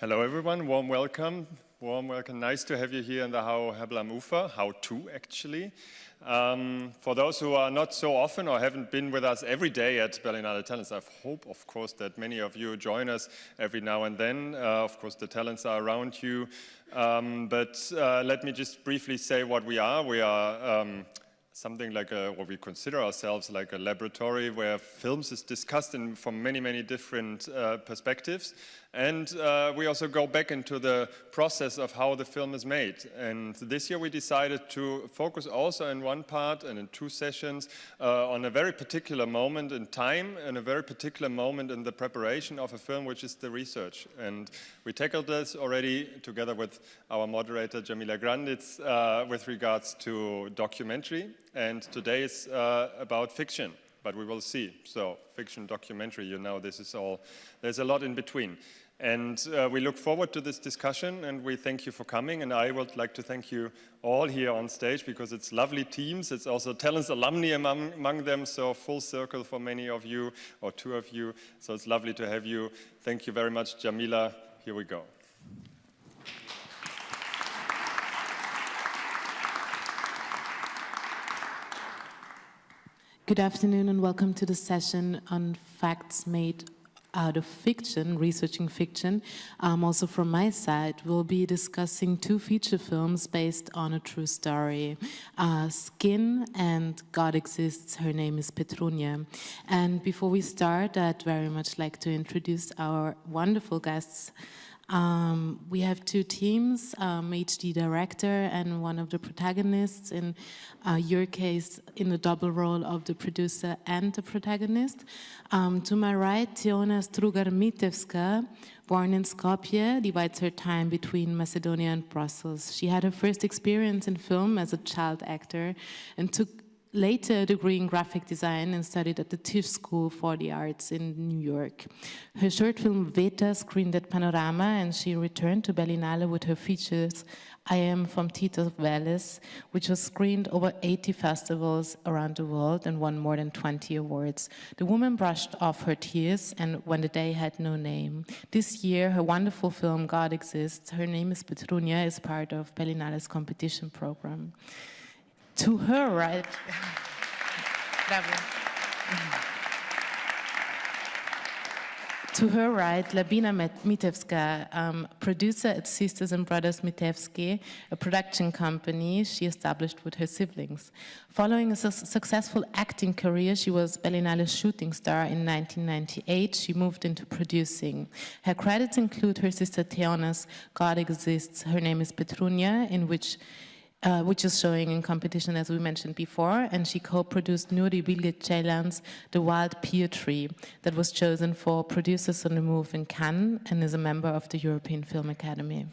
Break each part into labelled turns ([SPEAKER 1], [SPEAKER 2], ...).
[SPEAKER 1] Hello everyone, warm welcome. Nice to have you here in the Hablam Ufer, how to actually. For those who are not so often or haven't been with us every day at Berlinale Talents, I hope, of course, that many of you join us every now and then. Of course, the talents are around you. But let me just briefly say what we are. We are something like what we consider ourselves like a laboratory where films is discussed from many, many different perspectives. And we also go back into the process of how the film is made. And this year we decided to focus also in one part and in two sessions on a very particular moment in time and a very particular moment in the preparation of a film, which is the research. And we tackled this already together with our moderator, Jamila Granditz, with regards to documentary. And today is about fiction. But we will see. So fiction, documentary, you know, this is all, there's a lot in between. And we look forward to this discussion, and we thank you for coming. And I would like to thank you all here on stage, because it's lovely teams. It's also talents alumni among them, so full circle for many of you, or two of you. So it's lovely to have you. Thank you very much, Jamila. Here we go.
[SPEAKER 2] Good afternoon and welcome to the session on facts made out of fiction, researching fiction. Also from my side, we'll be discussing two feature films based on a true story, Skin and God Exists, Her Name is Petrunya. And before we start, I'd very much like to introduce our wonderful guests. We have two teams, HD director and one of the protagonists, in your case in the double role of the producer and the protagonist. To my right, Teona Mitevska, born in Skopje, divides her time between Macedonia and Brussels. She had her first experience in film as a child actor and took later a degree in graphic design and studied at the Tisch School for the Arts in New York. Her short film Veta screened at Panorama, and she returned to Berlinale with her features I Am from Tito Valles, which was screened over 80 festivals around the world and won more than 20 awards. The woman brushed off her tears and When the Day Had No Name. This year, her wonderful film God Exists, Her Name is Petrunya, is part of Berlinale's competition program. To her right, to her right, Labina Mitevska, producer at Sisters and Brothers Mitevski, a production company she established with her siblings. Following a successful acting career, she was Berlinale's shooting star in 1998. She moved into producing. Her credits include her sister Teona's God Exists, Her Name is Petrunya, in which is showing in competition, as we mentioned before, and she co-produced Nuri Bilge Ceylan's The Wild Pear Tree, that was chosen for Producers on the Move in Cannes and is a member of the European Film Academy.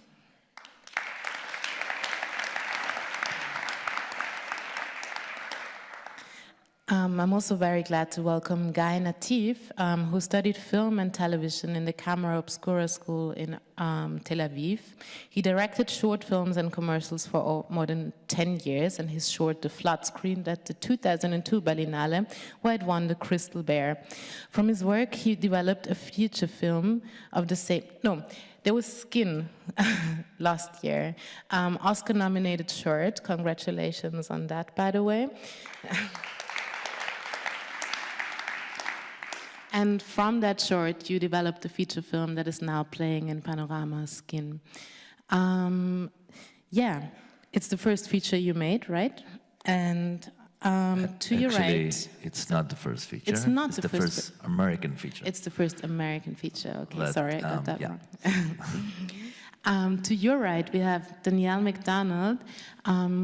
[SPEAKER 2] I'm also very glad to welcome Guy Nattiv, who studied film and television in the Camera Obscura School in Tel Aviv. He directed short films and commercials for more than 10 years, and his short The Flood screened at the 2002 Berlinale, where it won the Crystal Bear. From his work, he developed a feature film of the same... No, there was Skin last year. Oscar-nominated short. Congratulations on that, by the way. And from that short, you developed a feature film that is now playing in Panorama, Skin. Yeah, it's the first feature you made, right? And to your right...
[SPEAKER 3] Actually, it's not the first feature.
[SPEAKER 2] It's not the
[SPEAKER 3] first American feature.
[SPEAKER 2] It's the first American feature. Okay,
[SPEAKER 3] But,
[SPEAKER 2] sorry, I got that
[SPEAKER 3] yeah.
[SPEAKER 2] wrong. To your right, we have Danielle Macdonald.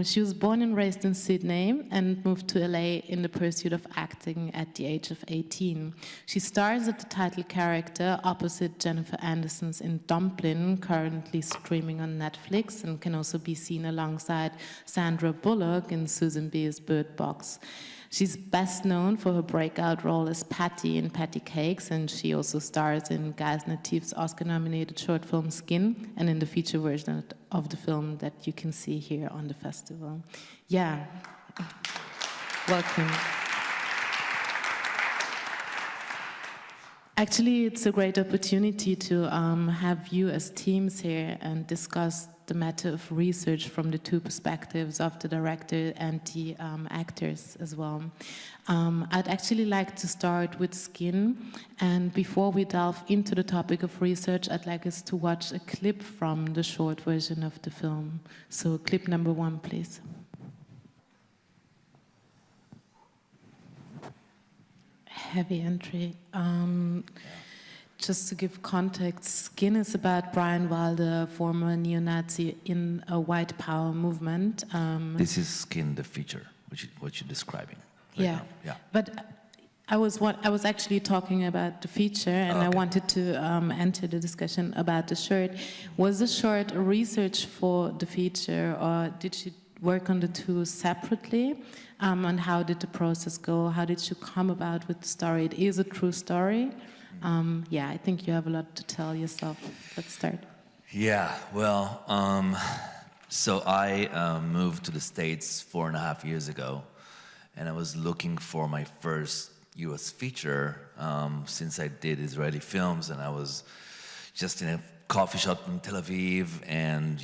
[SPEAKER 2] She was born and raised in Sydney and moved to LA in the pursuit of acting at the age of 18. She stars as the title character opposite Jennifer Anderson's in Dumplin', currently streaming on Netflix, and can also be seen alongside Sandra Bullock in Susan B's Bird Box. She's best known for her breakout role as Patty in Patty Cakes, and she also stars in Guy Nattiv's Oscar-nominated short film Skin, and in the feature version of the film that you can see here on the festival. Yeah, welcome. Actually, it's a great opportunity to have you as teams here and discuss the matter of research from the two perspectives of the director and the actors as well. I'd actually like to start with Skin, and before we delve into the topic of research, I'd like us to watch a clip from the short version of the film. So clip number 1, please. Heavy entry. Just to give context, Skin is about Brian Wilder, former neo-Nazi in a white power movement.
[SPEAKER 3] This is Skin, the feature, what you're describing. Right
[SPEAKER 2] Yeah.
[SPEAKER 3] now. Yeah.
[SPEAKER 2] But I was actually talking about the feature, and I wanted to enter the discussion about the short. Was the short a research for the feature, or did you work on the two separately? And how did the process go? How did you come about with the story? It is a true story. Yeah, I think you have a lot to tell yourself. Let's start.
[SPEAKER 3] Yeah, well, so I moved to the States 4.5 years ago, and I was looking for my first US feature since I did Israeli films, and I was just in a coffee shop in Tel Aviv and,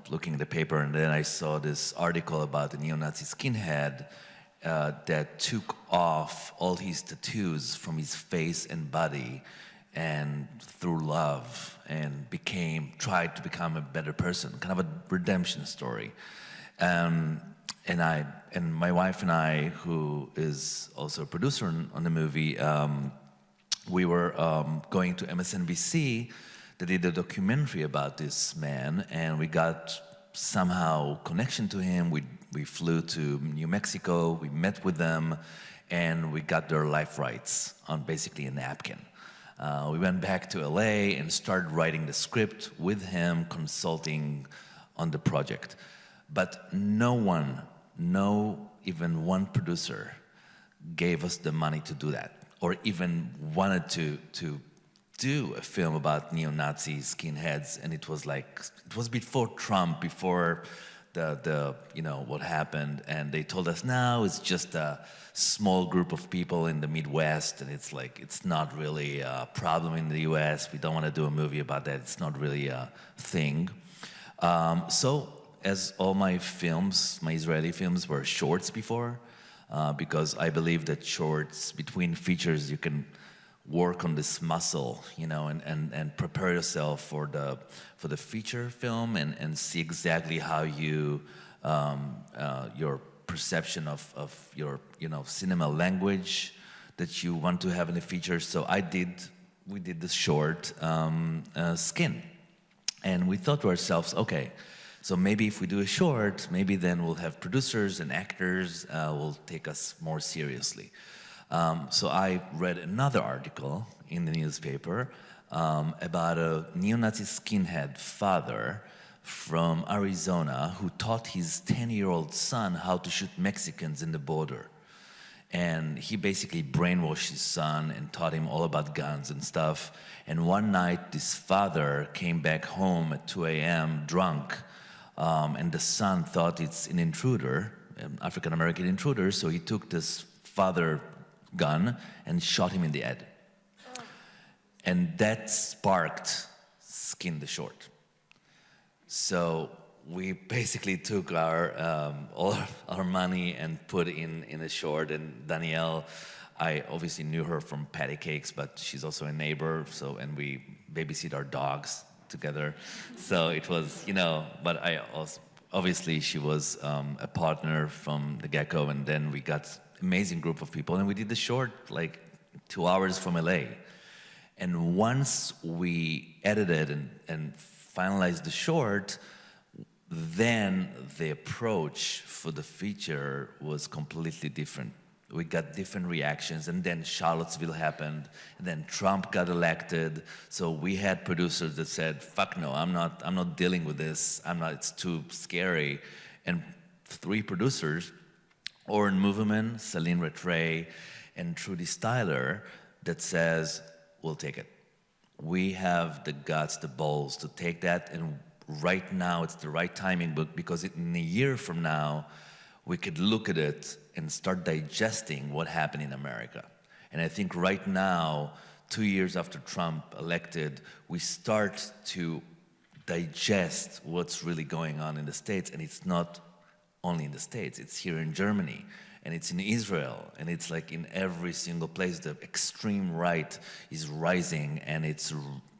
[SPEAKER 3] looking at the paper, and then I saw this article about the neo-Nazi skinhead that took off all his tattoos from his face and body and through love and tried to become a better person, kind of a redemption story. And my wife and I, who is also a producer on the movie, we were going to MSNBC. They did a documentary about this man, and we got somehow connection to him. We flew to New Mexico, we met with them, and we got their life rights on basically a napkin. We went back to LA and started writing the script with him, consulting on the project. But even one producer gave us the money to do that, or even wanted to do a film about neo-Nazi skinheads, and it was before Trump, before the what happened, and they told us now it's just a small group of people in the Midwest, and it's not really a problem in the US. We don't want to do a movie about that. It's not really a thing. So as all my films, my Israeli films were shorts before, because I believe that shorts between features you can work on this muscle, and prepare yourself for the feature film and see exactly how your perception of your cinema language that you want to have in the feature. So we did this short, Skin, and we thought to ourselves, okay, so maybe if we do a short, maybe then we'll have producers and actors will take us more seriously. So I read another article in the newspaper about a neo-Nazi skinhead father from Arizona who taught his 10-year-old son how to shoot Mexicans in the border. And he basically brainwashed his son and taught him all about guns and stuff. And one night, this father came back home at 2 a.m. drunk, and the son thought it's an intruder, an African-American intruder, so he took this father gun and shot him in the head. And that sparked Skin the Short. So we basically took all our money and put in a short. And Danielle, I obviously knew her from Patty Cakes, but she's also a neighbor. And we babysit our dogs together. So it was, but I also, obviously she was a partner from the get-go, and then we got amazing group of people, and we did the short 2 hours from LA. And once we edited and finalized the short, then the approach for the feature was completely different. We got different reactions, and then Charlottesville happened, and then Trump got elected. So we had producers that said, "Fuck no, I'm not dealing with this. It's too scary." And 3 producers, Oren Moverman, Celine Rattray, and Trudy Styler, that says, we'll take it. We have the guts, the balls to take that, and right now it's the right timing, because in a year from now, we could look at it and start digesting what happened in America. And I think right now, 2 years after Trump elected, we start to digest what's really going on in the States, and it's not only in the States, it's here in Germany, and it's in Israel, and it's like in every single place. The extreme right is rising, and it's,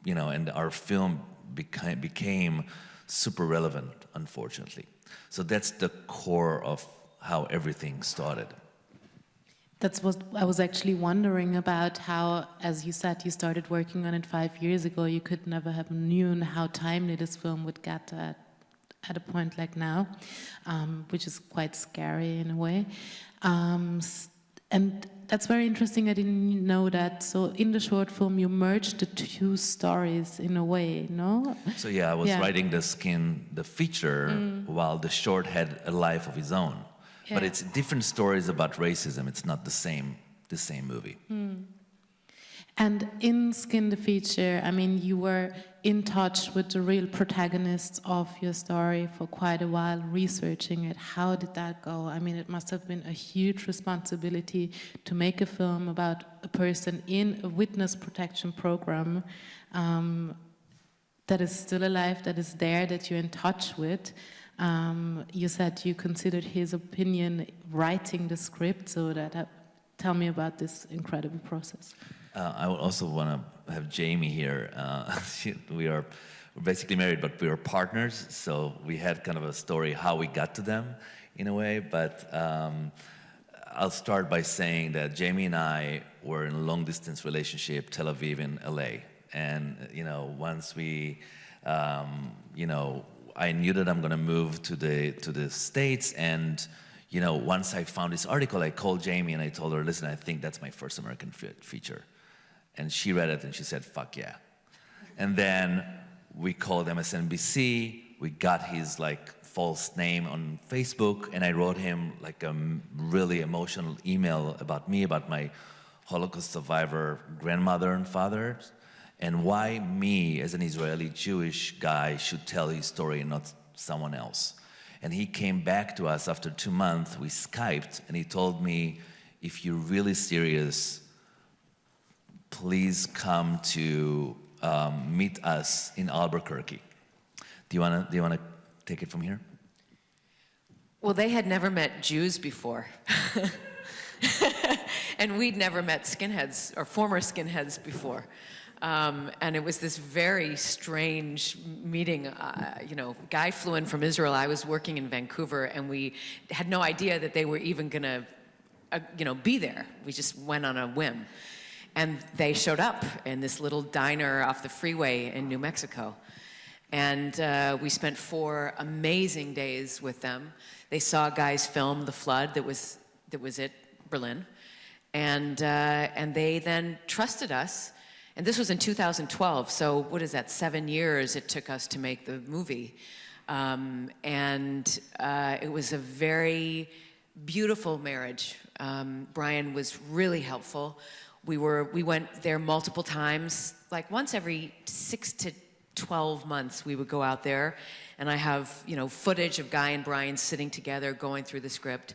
[SPEAKER 3] you know, and our film became super relevant, unfortunately. So that's the core of how everything started.
[SPEAKER 2] That's what I was actually wondering about, how, as you said, you started working on it 5 years ago. You could never have known how timely this film would get at a point like now, which is quite scary in a way. And that's very interesting. I didn't know that. So in the short film, you merged the two stories in a way, no?
[SPEAKER 3] So yeah, I was writing the feature, while the short had a life of his own. But it's different stories about racism. It's not the same movie.
[SPEAKER 2] And in Skin the Feature, I mean, you were in touch with the real protagonists of your story for quite a while, researching it. How did that go? I mean, it must have been a huge responsibility to make a film about a person in a witness protection program that is still alive, that is there, that you're in touch with. You said you considered his opinion writing the script, so that tell me about this incredible process.
[SPEAKER 3] I would also want to have Jamie here. We're basically married, but we are partners, so we had kind of a story how we got to them in a way. But I'll start by saying that Jamie and I were in a long-distance relationship, Tel Aviv and LA. And, you know, once we, you know, I knew that I'm going to move to the States, and you know, once I found this article, I called Jamie and I told her, listen, I think that's my first American feature. And she read it and she said, fuck yeah. And then we called MSNBC, we got his like false name on Facebook, and I wrote him like a really emotional email about me, about my Holocaust survivor grandmother and father, and why me, as an Israeli Jewish guy, should tell his story and not someone else. And he came back to us after 2 months, we Skyped, and he told me, if you're really serious, please come to meet us in Albuquerque. Do you wanna take it from here?
[SPEAKER 4] Well, they had never met Jews before. And we'd never met skinheads, or former skinheads, before. And it was this very strange meeting. You know, Guy flew in from Israel. I was working in Vancouver, and we had no idea that they were even gonna, you know, be there. We just went on a whim. And they showed up in this little diner off the freeway in New Mexico. And we spent 4 amazing days with them. They saw Guy's film, The Flood, that was at Berlin. And they then trusted us. And this was in 2012, so what is that, 7 years it took us to make the movie. It was a very beautiful marriage. Brian was really helpful. We went there multiple times, like once every 6 to 12 months we would go out there, and I have, you know, footage of Guy and Brian sitting together going through the script.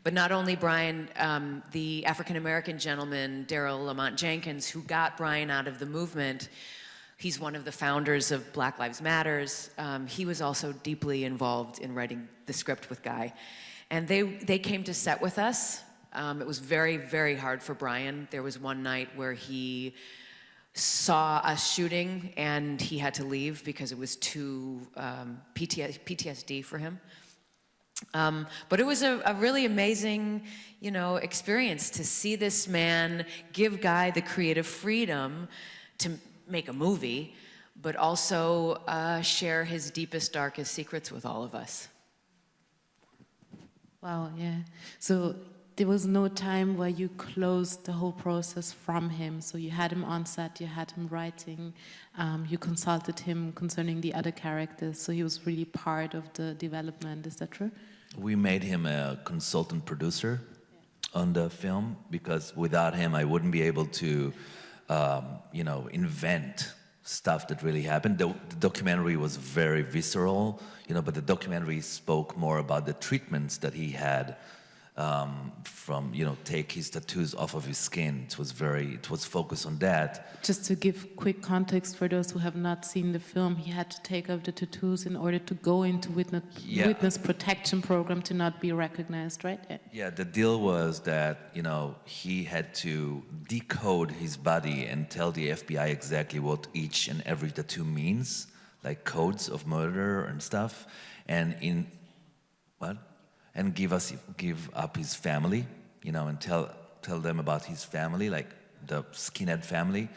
[SPEAKER 4] But not only Brian, the African-American gentleman, Daryl Lamont Jenkins, who got Brian out of the movement, he's one of the founders of Black Lives Matters. He was also deeply involved in writing the script with Guy. And they came to set with us. It was very, very hard for Brian. There was one night where he saw us shooting and he had to leave because it was too PTSD for him. But it was a really amazing, you know, experience to see this man give Guy the creative freedom to make a movie, but also share his deepest, darkest secrets with all of us.
[SPEAKER 2] Wow, yeah. So there was no time where you closed the whole process from him. So you had him on set, you had him writing, you consulted him concerning the other characters. So he was really part of the development. Is that true?
[SPEAKER 3] We made him a consultant producer on the film, because without him, I wouldn't be able to, you know, invent stuff that really happened. The documentary was very visceral, you know, but the documentary spoke more about the treatments that he had from, take his tattoos off of his skin. It was focused on that.
[SPEAKER 2] Just to give quick context for those who have not seen the film, he had to take off the tattoos in order to go into witness protection program to not be recognized, right?
[SPEAKER 3] Yeah, the deal was that, he had to decode his body and tell the FBI exactly what each and every tattoo means, like codes of murder and stuff, and give up his family, and tell them about his family, like the skinhead family.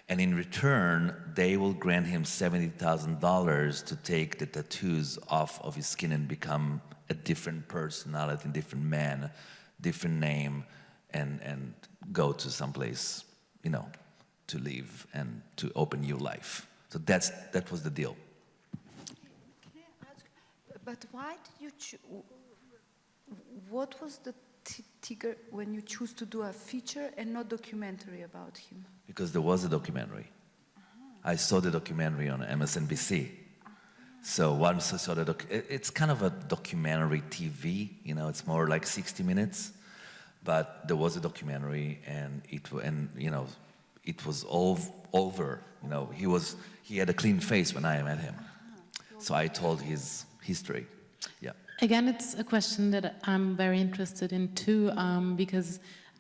[SPEAKER 3] And in return, they will grant him $70,000 to take the tattoos off of his skin and become a different personality, different man, different name, and go to someplace, to live and to open new life. So that was the deal.
[SPEAKER 5] Can I ask, but why did you choose? What was the trigger when you choose to do a feature and not documentary about him?
[SPEAKER 3] Because there was a documentary. I saw the documentary on MSNBC. So once I saw it's kind of a documentary TV, it's more like 60 minutes. But there was a documentary, and it was all over. He had a clean face when I met him. So I told his history. Yeah.
[SPEAKER 2] Again, it's a question that I'm very interested in too, because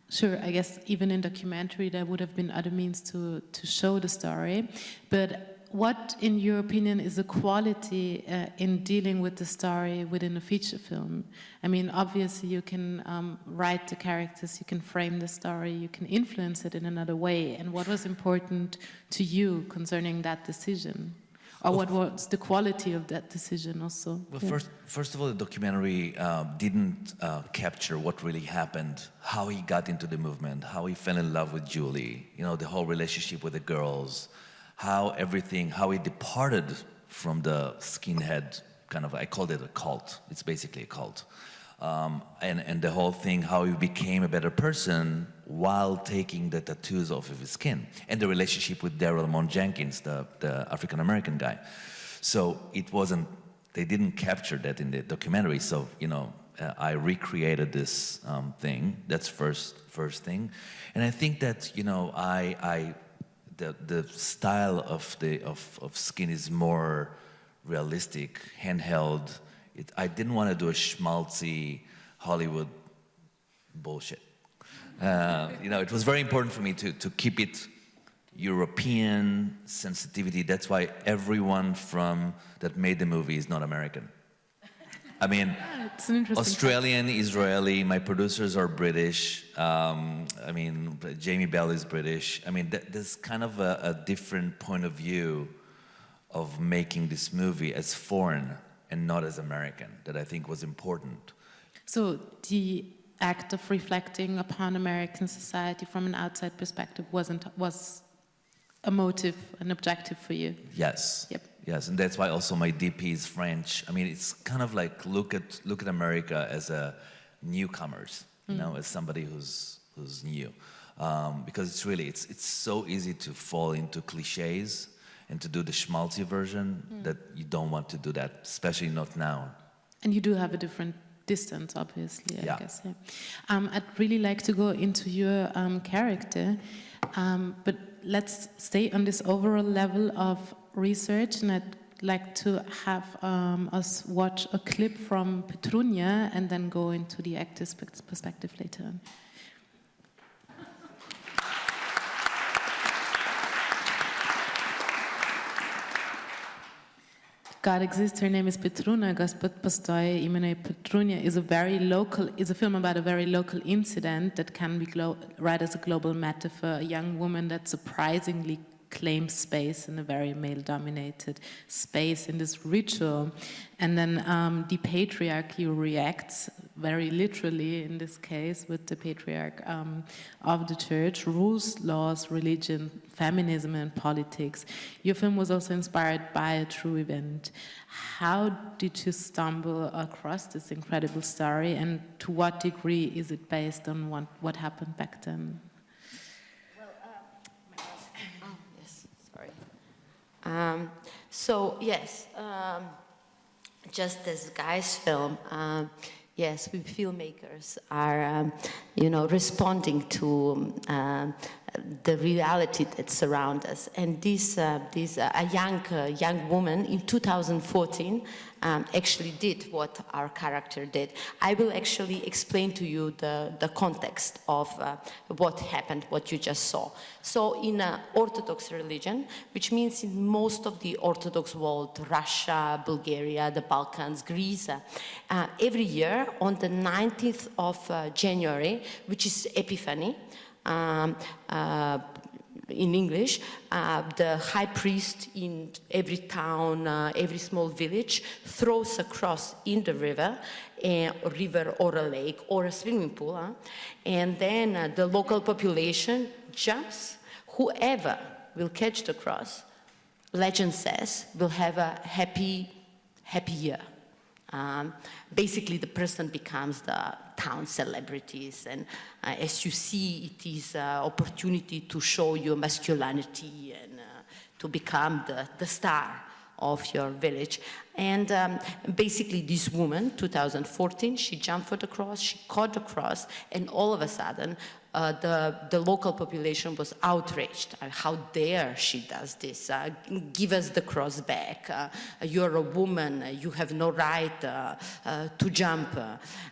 [SPEAKER 2] sure, I guess even in documentary there would have been other means to show the story, but what, in your opinion, is the quality in dealing with the story within a feature film? I mean, obviously you can write the characters, you can frame the story, you can influence it in another way, and what was important to you concerning that decision? Or what was the quality of that decision also?
[SPEAKER 3] Well, first of all, the documentary didn't capture what really happened, how he got into the movement, how he fell in love with Julie, the whole relationship with the girls, how he departed from the skinhead kind of, I called it a cult. It's basically a cult. And the whole thing, how he became a better person while taking the tattoos off of his skin, and the relationship with Daryl Mon Jenkins, the African-American guy. So they didn't capture that in the documentary, so, I recreated this thing. That's first thing. And I think that, the style of Skin is more realistic, handheld. I didn't want to do a schmaltzy Hollywood bullshit. It was very important for me to keep it European sensitivity. That's why everyone that made the movie is not American. I mean,
[SPEAKER 2] it's an interesting
[SPEAKER 3] Australian, Israeli, my producers are British. Jamie Bell is British. I mean, there's kind of a different point of view of making this movie as foreign and not as American, that I think was important.
[SPEAKER 2] So the act of reflecting upon American society from an outside perspective was a motive, an objective for you?
[SPEAKER 3] Yes.
[SPEAKER 2] Yep.
[SPEAKER 3] Yes, and that's why also my DP is French. I mean, it's kind of like look at America as a newcomers, as somebody who's new, because it's so easy to fall into cliches and to do the schmaltzy version that you don't want to do that, especially not now.
[SPEAKER 2] And you do have a different distance, obviously, I
[SPEAKER 3] Yeah.
[SPEAKER 2] guess. Yeah. I'd really like to go into your character, but let's stay on this overall level of research, and I'd like to have us watch a clip from Petrunya and then go into the actor's perspective later on. God Exists, her name is Petrunya, Gospod postoji, imenuje Petrunya, is a film about a very local incident that can be read as a global metaphor, a young woman that surprisingly claims space in a very male-dominated space in this ritual. And then the patriarchy reacts very literally, in this case, with the patriarch of the church, rules, laws, religion, feminism, and politics. Your film was also inspired by a true event. How did you stumble across this incredible story, and to what degree is it based on what happened back then?
[SPEAKER 6] So yes, just as Guy's film, Yes, we filmmakers are, responding to the reality that surrounds us. And a young woman in 2014 actually did what our character did. I will actually explain to you the context of what happened, what you just saw. So in Orthodox religion, which means in most of the Orthodox world, Russia, Bulgaria, the Balkans, Greece, every year on the 19th of January, which is Epiphany, in English, the high priest in every town, every small village throws a cross in the river, a river or a lake or a swimming pool, and then the local population jumps. Whoever will catch the cross, legend says, will have a happy year. Basically, the person becomes the town celebrities, and as you see, it is an opportunity to show your masculinity and to become the star of your village. And basically, this woman, 2014, she jumped for the cross, she caught the cross, and all of a sudden, the local population was outraged. How dare she does this? Give us the cross back. You're a woman. You have no right to jump.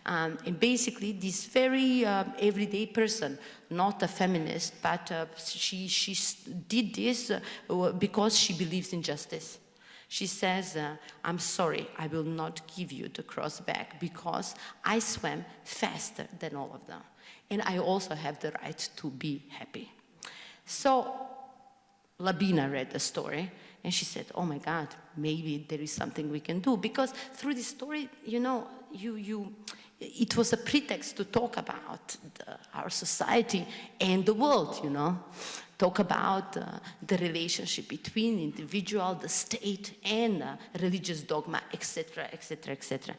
[SPEAKER 6] And basically, this very everyday person, not a feminist, but she did this because she believes in justice. She says, I'm sorry, I will not give you the cross back because I swam faster than all of them. And I also have the right to be happy. So Labina read the story and she said, oh my God, maybe there is something we can do. Because through this story, it was a pretext to talk about our society and the world, Talk about the relationship between individual, the state, and religious dogma, etc., etc., etc.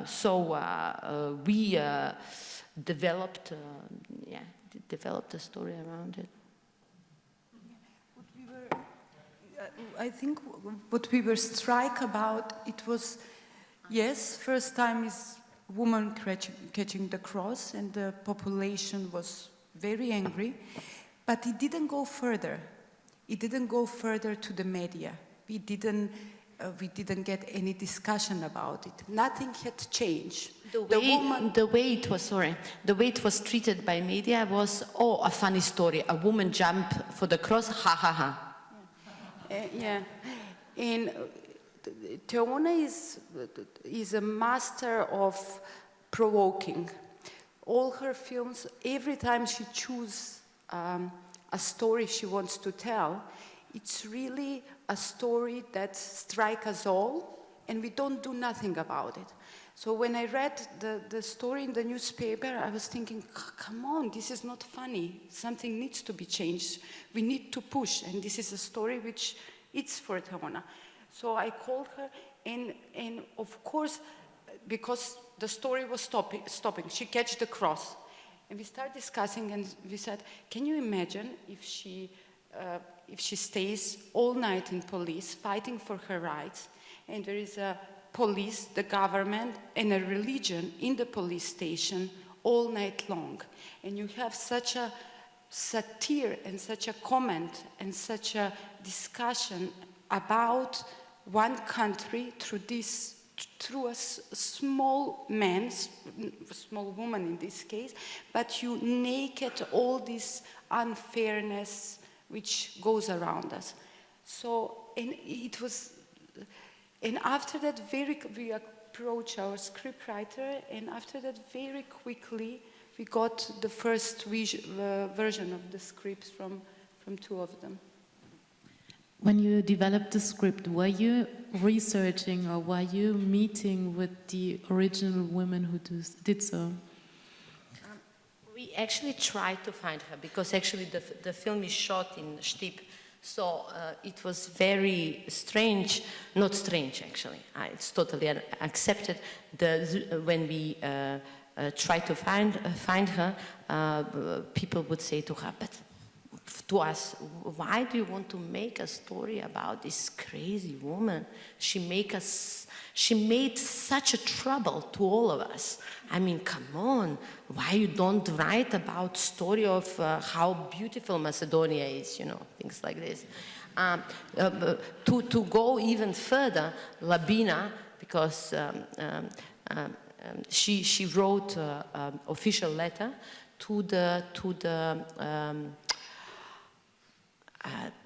[SPEAKER 6] So we developed a story around it.
[SPEAKER 5] I think what we were struck about, it was, yes, first time is woman catching the cross, and the population was very angry, but it didn't go further. It didn't go further to the media. We didn't get any discussion about it. Nothing had changed.
[SPEAKER 6] The way it was treated by media was, oh, a funny story. A woman jumped for the cross, ha ha ha.
[SPEAKER 5] Yeah, and Teona is a master of provoking. All her films, every time she chooses a story she wants to tell, it's really a story that strikes us all, and we don't do nothing about it. So when I read the story in the newspaper, I was thinking, come on, this is not funny. Something needs to be changed. We need to push, and this is a story which it's for Teona. So I called her, and of course, because the story was stopping, she catch the cross. And we started discussing, and we said, can you imagine if she stays all night in police, fighting for her rights, and there is a police, the government, and a religion in the police station all night long. And you have such a satire and such a comment and such a discussion about one country through a small man, small woman in this case, but you naked all this unfairness which goes around us. So, and after that, we approached our scriptwriter, and after that, very quickly, we got the first version of the scripts from two of them.
[SPEAKER 2] When you developed the script, were you researching or were you meeting with the original women who did so?
[SPEAKER 6] We actually tried to find her because actually the film is shot in Štip. So it was very strange, not strange actually, it's totally accepted. When we tried to find her, people would say to her, but to us, why do you want to make a story about this crazy woman? She made such a trouble to all of us. I mean, come on, why you don't write about story of how beautiful Macedonia is, things like this. To go even further, Labina, because she wrote an official letter to the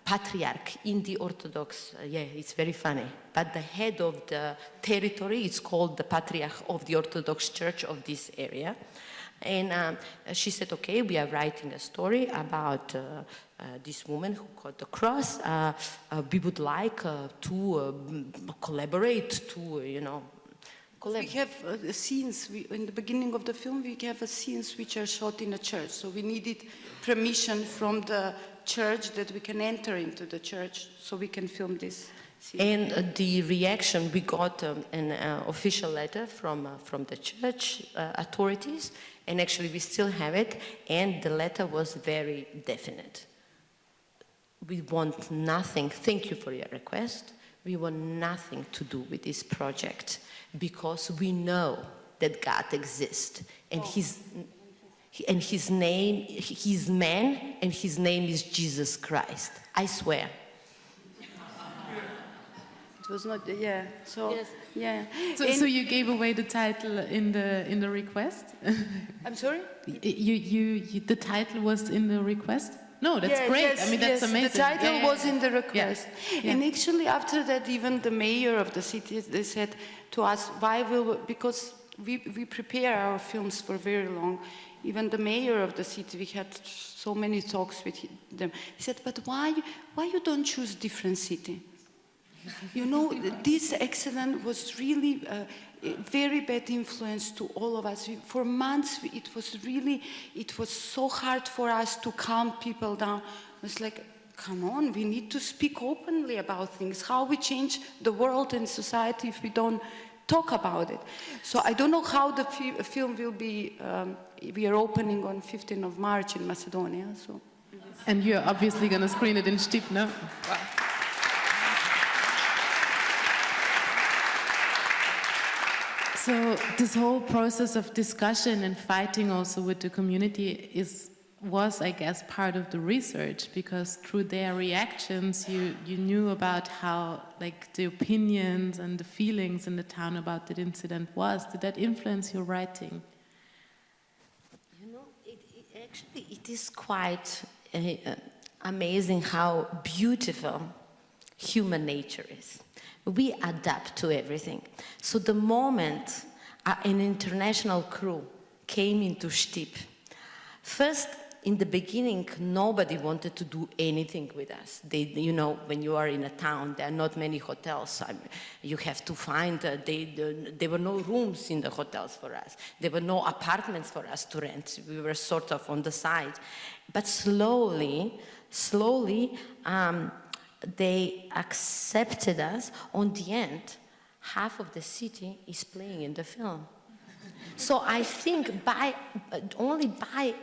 [SPEAKER 6] patriarch in the Orthodox, it's very funny, but the head of the territory is called the patriarch of the Orthodox Church of this area. And she said, okay, we are writing a story about this woman who got the cross. We would like to collaborate, to,
[SPEAKER 5] We have scenes, in the beginning of the film, we have scenes which are shot in a church. So we needed permission from the church that we can enter into the church so we can film this scene.
[SPEAKER 6] And the reaction, we got an official letter from the church authorities, and actually we still have it, and the letter was very definite. We want nothing, thank you for your request, we want nothing to do with this project because we know that God exists and his name, he's man and his name is Jesus Christ. I swear.
[SPEAKER 5] It was not, so,
[SPEAKER 6] Yes.
[SPEAKER 5] yeah.
[SPEAKER 2] So you gave away the title in the request?
[SPEAKER 5] I'm sorry?
[SPEAKER 2] The title was in the request? No, that's great.
[SPEAKER 5] Yes,
[SPEAKER 2] I mean, that's amazing.
[SPEAKER 5] The title was in the request.
[SPEAKER 2] Yeah.
[SPEAKER 5] And actually after that, even the mayor of the city, they said to us, because we prepare our films for very long. Even the mayor of the city, we had so many talks with them. He said, but why you don't choose different city? This accident was really a very bad influence to all of us. For months, it was so hard for us to calm people down. It was like, come on, we need to speak openly about things. How we change the world and society if we don't talk about it. So I don't know how the film will be. We are opening on 15th of March in Macedonia. So.
[SPEAKER 2] And you're obviously going to screen it in Štip, no? Wow. So this whole process of discussion and fighting also with the community was, I guess, part of the research, because through their reactions you knew about how, like, the opinions and the feelings in the town about that incident was. Did that influence your writing?
[SPEAKER 6] It is quite amazing how beautiful human nature is. We adapt to everything. So the moment an international crew came into Štip, first, in the beginning, nobody wanted to do anything with us. When you are in a town, there are not many hotels. You have to find, there were no rooms in the hotels for us. There were no apartments for us to rent. We were sort of on the side. But slowly, they accepted us. On the end, half of the city is playing in the film. So I think only by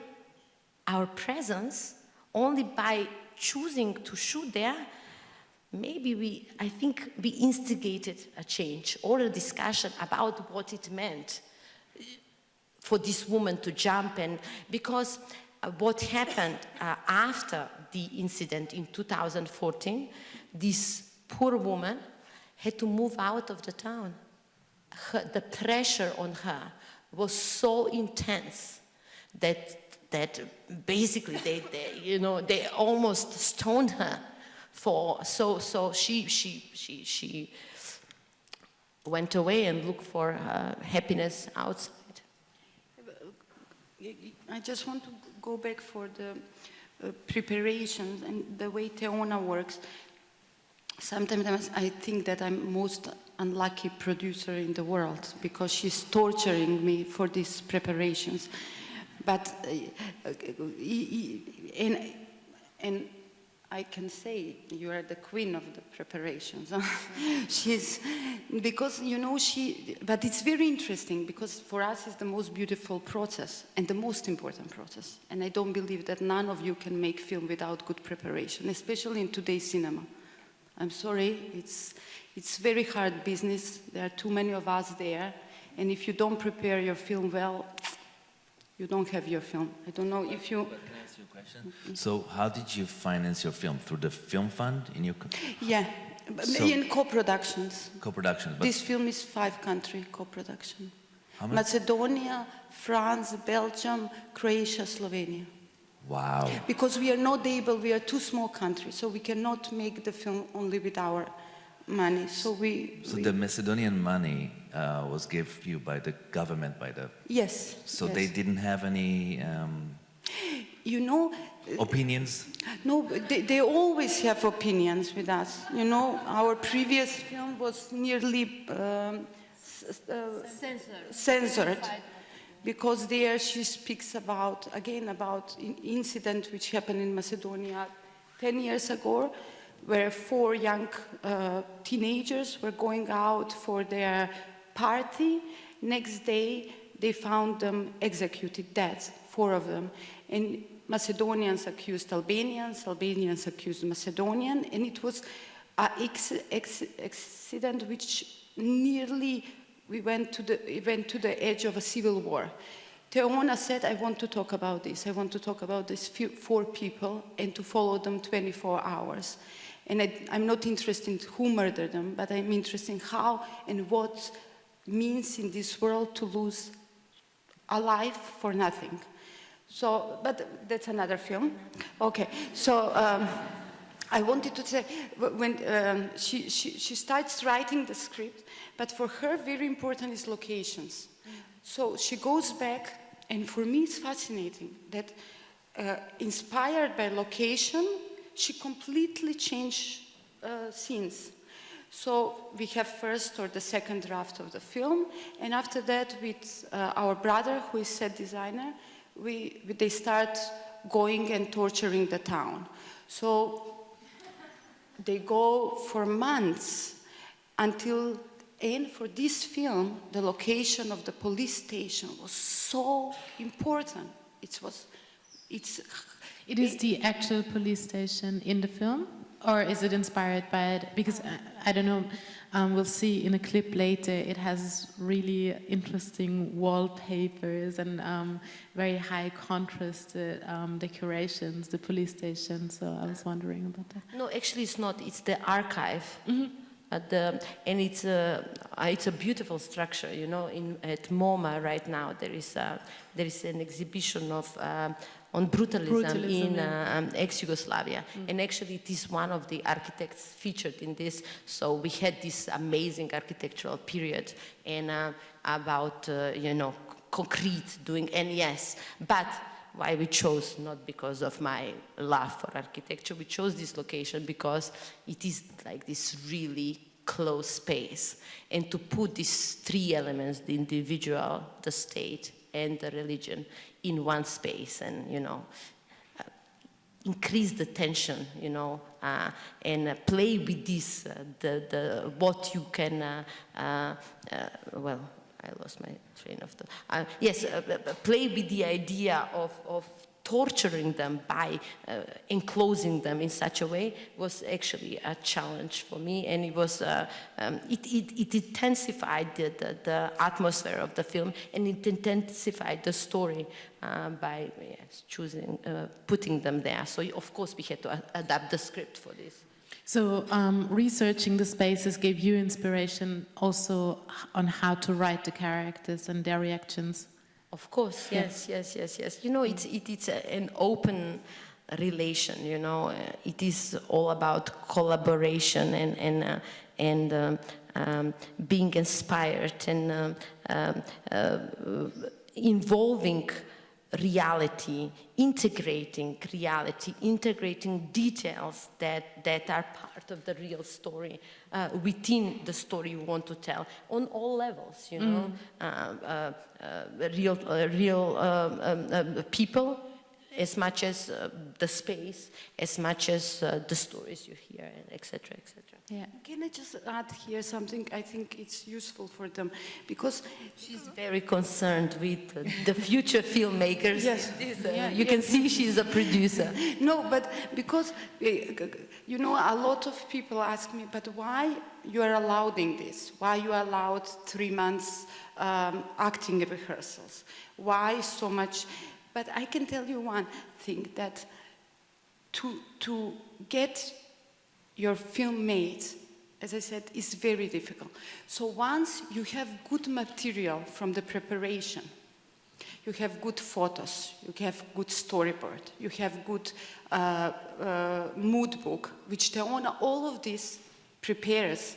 [SPEAKER 6] our presence, only by choosing to shoot there, maybe I think we instigated a change or a discussion about what it meant for this woman to jump. And because what happened after the incident in 2014, this poor woman had to move out of the town. The pressure on her was so intense that basically they almost stoned her so she went away and looked for happiness outside.
[SPEAKER 5] I just want to go back for the preparations and the way Teona works. Sometimes I think that I'm most unlucky producer in the world because she's torturing me for these preparations. But and I can say you are the queen of the preparations. She's, because, you know, but it's very interesting because for us it's the most beautiful process and the most important process. And I don't believe that none of you can make film without good preparation, especially in today's cinema. I'm sorry, it's very hard business. There are too many of us there. And if you don't prepare your film well, you don't have your film. I don't know if you...
[SPEAKER 3] But can I ask you a question? So how did you finance your film? Through the film fund?
[SPEAKER 5] Yeah,
[SPEAKER 3] So-
[SPEAKER 5] in co-productions.
[SPEAKER 3] Co-production? But
[SPEAKER 5] This film is 5-country co-production.
[SPEAKER 3] How many?
[SPEAKER 5] Macedonia, France, Belgium, Croatia, Slovenia.
[SPEAKER 3] Wow.
[SPEAKER 5] Because we are not able, we are two small countries, so we cannot make the film only with our money. So
[SPEAKER 3] the Macedonian money was given you by the government, by the...
[SPEAKER 5] Yes.
[SPEAKER 3] So
[SPEAKER 5] yes.
[SPEAKER 3] they didn't have any
[SPEAKER 5] You know...
[SPEAKER 3] opinions?
[SPEAKER 5] No, they always have opinions with us. You know, our previous film was nearly censored. Because there she speaks about, again, about an incident which happened in Macedonia 10 years ago, where 4 young teenagers were going out for their party. Next day, they found them executed dead, 4 of them. And Macedonians accused Albanians, Albanians accused Macedonian, and it was an accident which nearly we went to the edge of a civil war. Teona said, I want to talk about this. I want to talk about these 4 people and to follow them 24 hours. And I'm not interested in who murdered them, but I'm interested in how and what means in this world to lose a life for nothing. So, but that's another film. Okay, so I wanted to say, when she starts writing the script, but for her very important is locations. So she goes back, and for me it's fascinating that inspired by location, she completely changed scenes. So we have first or the second draft of the film, and after that with our brother, who is set designer, they start going and torturing the town. So they go for months until, and for this film, the location of the police station was so important. It
[SPEAKER 2] is the actual police station in the film, or is it inspired by it? Because I don't know, we'll see in a clip later, it has really interesting wallpapers and very high contrast decorations, the police station, so I was wondering about that.
[SPEAKER 6] No, actually it's not, it's the archive. Mm-hmm. And it's a beautiful structure, you know. At MoMA right now there is an exhibition of on brutalism in ex-Yugoslavia, and actually it is one of the architects featured in this. So we had this amazing architectural period and about you know, concrete doing, and yes, but why we chose, not because of my love for architecture, we chose this location because it is like this really close space. And to put these 3 elements, the individual, the state, and the religion, in one space, and, you know, increase the tension, you know, and play with this, what you can, well, I lost my train of thought. Yes, play with the idea of torturing them by enclosing them in such a way was actually a challenge for me, and it was it intensified the atmosphere of the film, and it intensified the story by choosing putting them there. So of course we had to adapt the script for this.
[SPEAKER 2] So researching the spaces gave you inspiration also on how to write the characters and their reactions?
[SPEAKER 6] Of course, yes. You know, it's an open relation, you know. It is all about collaboration and being inspired and involving reality, integrating details that are part of the real story within the story you want to tell on all levels, you know, real people as much as the space, as much as the stories you hear, and etc., etc.
[SPEAKER 5] Yeah. Can I just add here something? I think it's useful for them because
[SPEAKER 6] she's very concerned with the future filmmakers.
[SPEAKER 5] Yes.
[SPEAKER 6] You can see she's a producer.
[SPEAKER 5] No, but because, you know, a lot of people ask me, but why you are allowing this? Why you allowed 3 months acting rehearsals? Why so much? But I can tell you one thing, that to get your film made, as I said, is very difficult. So once you have good material from the preparation, you have good photos, you have good storyboard, you have good mood book, which Teona, all of this prepares.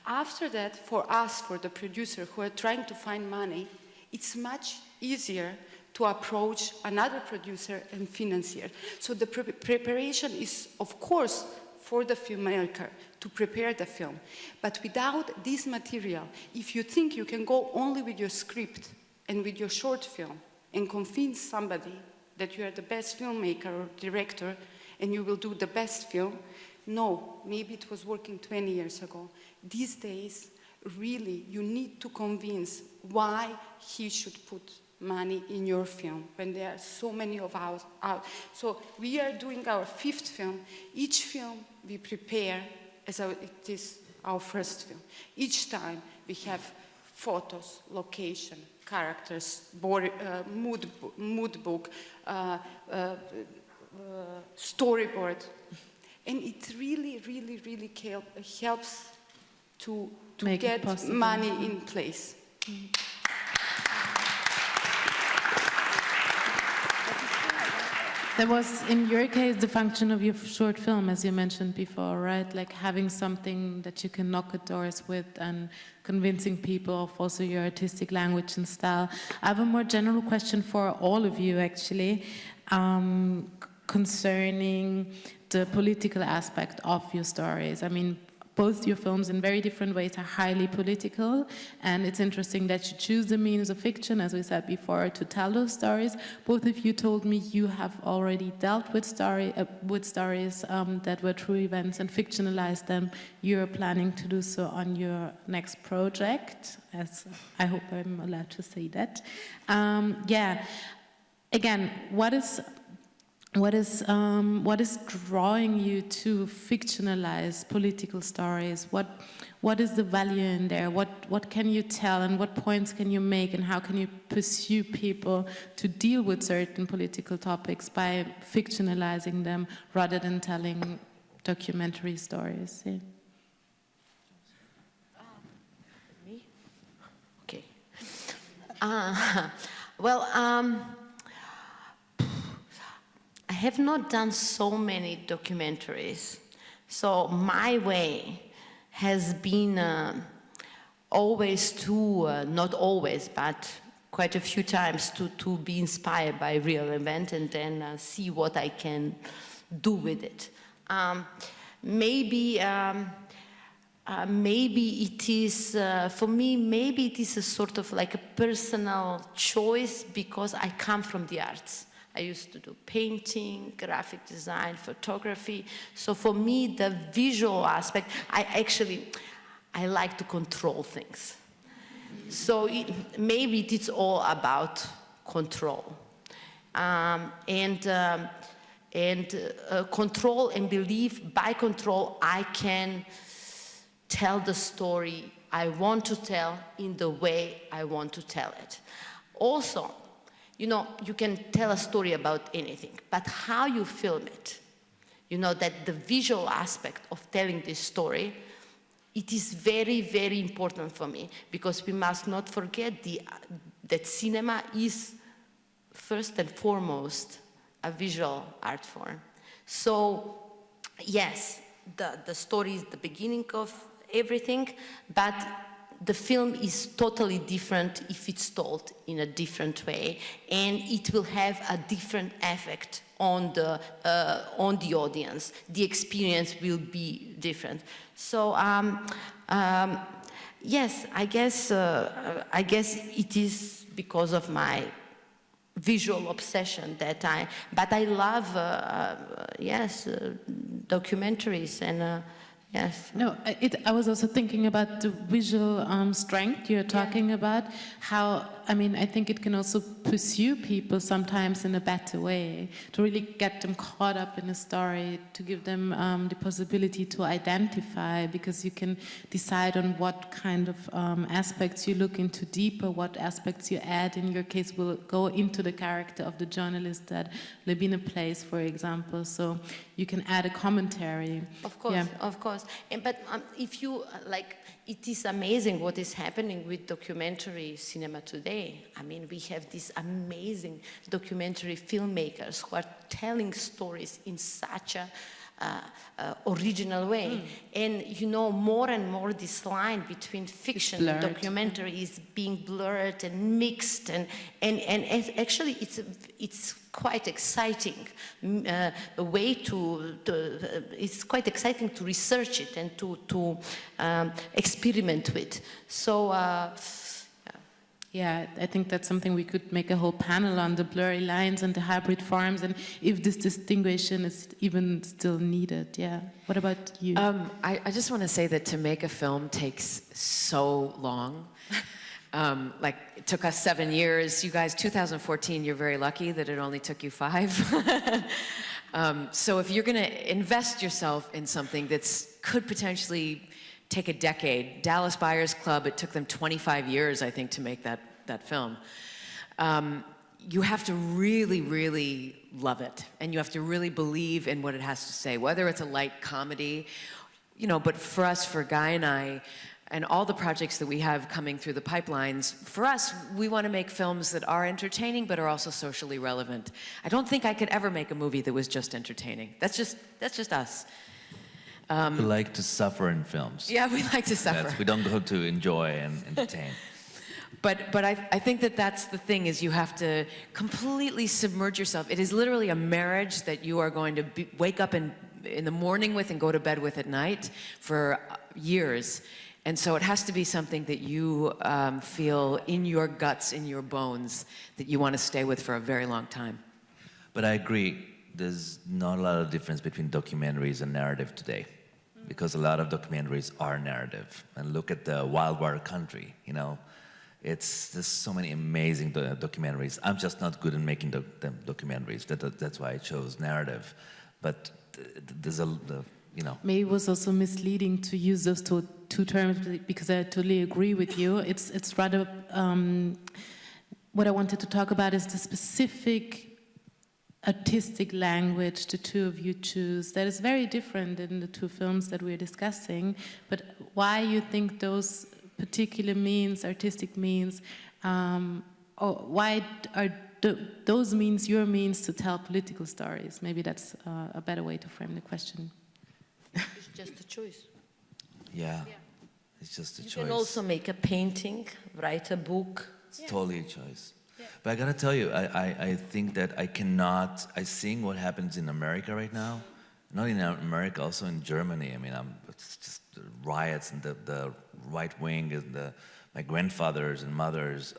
[SPEAKER 5] After that, for us, for the producer who are trying to find money, it's much easier to approach another producer and financier. So the preparation is, of course, for the filmmaker to prepare the film. But without this material, if you think you can go only with your script and with your short film and convince somebody that you are the best filmmaker or director and you will do the best film, no, maybe it was working 20 years ago. These days, really, you need to convince why he should put money in your film when there are so many of ours out. So we are doing our 5th film. Each film we prepare as it is our first film. Each time we have photos, location, characters, mood book, storyboard. And it really, really, really helps to get money in place.
[SPEAKER 2] That was, in your case, the function of your short film, as you mentioned before, right? Like having something that you can knock at doors with and convincing people of also your artistic language and style. I have a more general question for all of you, actually, concerning the political aspect of your stories. I mean, both your films in very different ways are highly political, and it's interesting that you choose the means of fiction, as we said before, to tell those stories. Both of you told me you have already dealt with stories that were true events and fictionalized them. You're planning to do so on your next project, as I hope I'm allowed to say that. Yeah. Again, what is drawing you to fictionalize political stories? What is the value in there? What can you tell, and what points can you make, and how can you pursue people to deal with certain political topics by fictionalizing them rather than telling documentary stories? Yeah.
[SPEAKER 6] Me? Okay. Well. I have not done so many documentaries, so my way has been always to, not always, but quite a few times to be inspired by real event and then see what I can do with it. Maybe it is, for me, maybe it is a sort of like a personal choice because I come from the arts. I used to do painting, graphic design, photography. So for me, the visual aspect, I like to control things. So maybe it's all about control. Control and belief, by control, I can tell the story I want to tell in the way I want to tell it. Also, you know, you can tell a story about anything, but how you film it, you know, that the visual aspect of telling this story, it is very, very important for me, because we must not forget that cinema is first and foremost a visual art form. So, yes, the story is the beginning of everything, but the film is totally different if it's told in a different way, and it will have a different effect on the audience. The experience will be different. So yes, I guess it is because of my visual obsession but I love, documentaries and yes.
[SPEAKER 2] No, I was also thinking about the visual strength you're talking about. How, I mean, I think it can also pursue people sometimes in a better way, to really get them caught up in a story, to give them the possibility to identify, because you can decide on what kind of aspects you look into deeper, what aspects you add. In your case, will go into the character of the journalist that Labina plays, for example. So you can add a commentary.
[SPEAKER 6] Of course, of course. But if you, it is amazing what is happening with documentary cinema today. I mean, we have these amazing documentary filmmakers who are telling stories in such a original way. And more and more this line between fiction and documentary is being blurred and mixed, and actually it's quite exciting way it's quite exciting to research it and to experiment with. So
[SPEAKER 2] yeah, I think that's something we could make a whole panel on, the blurry lines and the hybrid forms, and if this distinction is even still needed. Yeah. What about you?
[SPEAKER 4] I just want to say that to make a film takes so long. It took us 7 years. You guys, 2014, you're very lucky that it only took you 5. So if you're going to invest yourself in something that could potentially take a decade, Dallas Buyers Club, it took them 25 years, I think, to make that film. You have to really, really love it, and you have to really believe in what it has to say, whether it's a light comedy, but for us, for Guy and I, and all the projects that we have coming through the pipelines, for us, we want to make films that are entertaining but are also socially relevant. I don't think I could ever make a movie that was just entertaining. That's just us.
[SPEAKER 3] We like to suffer in films.
[SPEAKER 4] Yeah, we like to suffer.
[SPEAKER 3] We don't go to enjoy and entertain.
[SPEAKER 4] But I think that's the thing, is you have to completely submerge yourself. It is literally a marriage that you are going to wake up in the morning with and go to bed with at night for years. And so it has to be something that you feel in your guts, in your bones, that you want to stay with for a very long time.
[SPEAKER 3] But I agree, there's not a lot of difference between documentaries and narrative today, because a lot of documentaries are narrative. And look at the Wild Wild Country, there's so many amazing documentaries. I'm just not good in making documentaries. That's why I chose narrative. But there's
[SPEAKER 2] Maybe it was also misleading to use those two terms, because I totally agree with you. It's rather, what I wanted to talk about is the specific artistic language the two of you choose that is very different in the two films that we're discussing, but why you think those particular means, artistic means, or why are those means your means to tell political stories? Maybe that's a better way to frame the question.
[SPEAKER 6] It's just a choice.
[SPEAKER 3] Yeah. It's just a choice.
[SPEAKER 6] You can also make a painting, write a book.
[SPEAKER 3] It's totally a choice. But I gotta tell you, I think that I seeing what happens in America right now, not in America, also in Germany. I mean, it's just the riots and the right wing and my grandfathers and mothers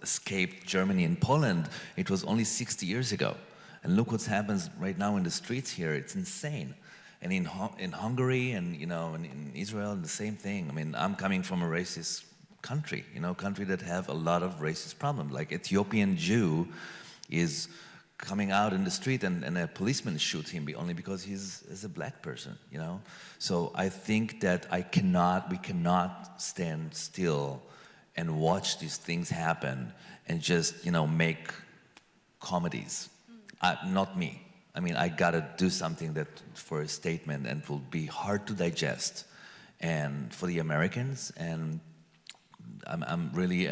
[SPEAKER 3] escaped Germany and Poland. It was only 60 years ago. And look what happens right now in the streets here. It's insane. And in Hungary and, in Israel, the same thing. I mean, I'm coming from a racist country, country that have a lot of racist problems. Like Ethiopian Jew is coming out in the street and a policeman shoots him only because he's a black person, So I think that we cannot stand still and watch these things happen and just, make comedies. Not me. I mean, I gotta do something that for a statement and will be hard to digest, and for the Americans. And I'm really,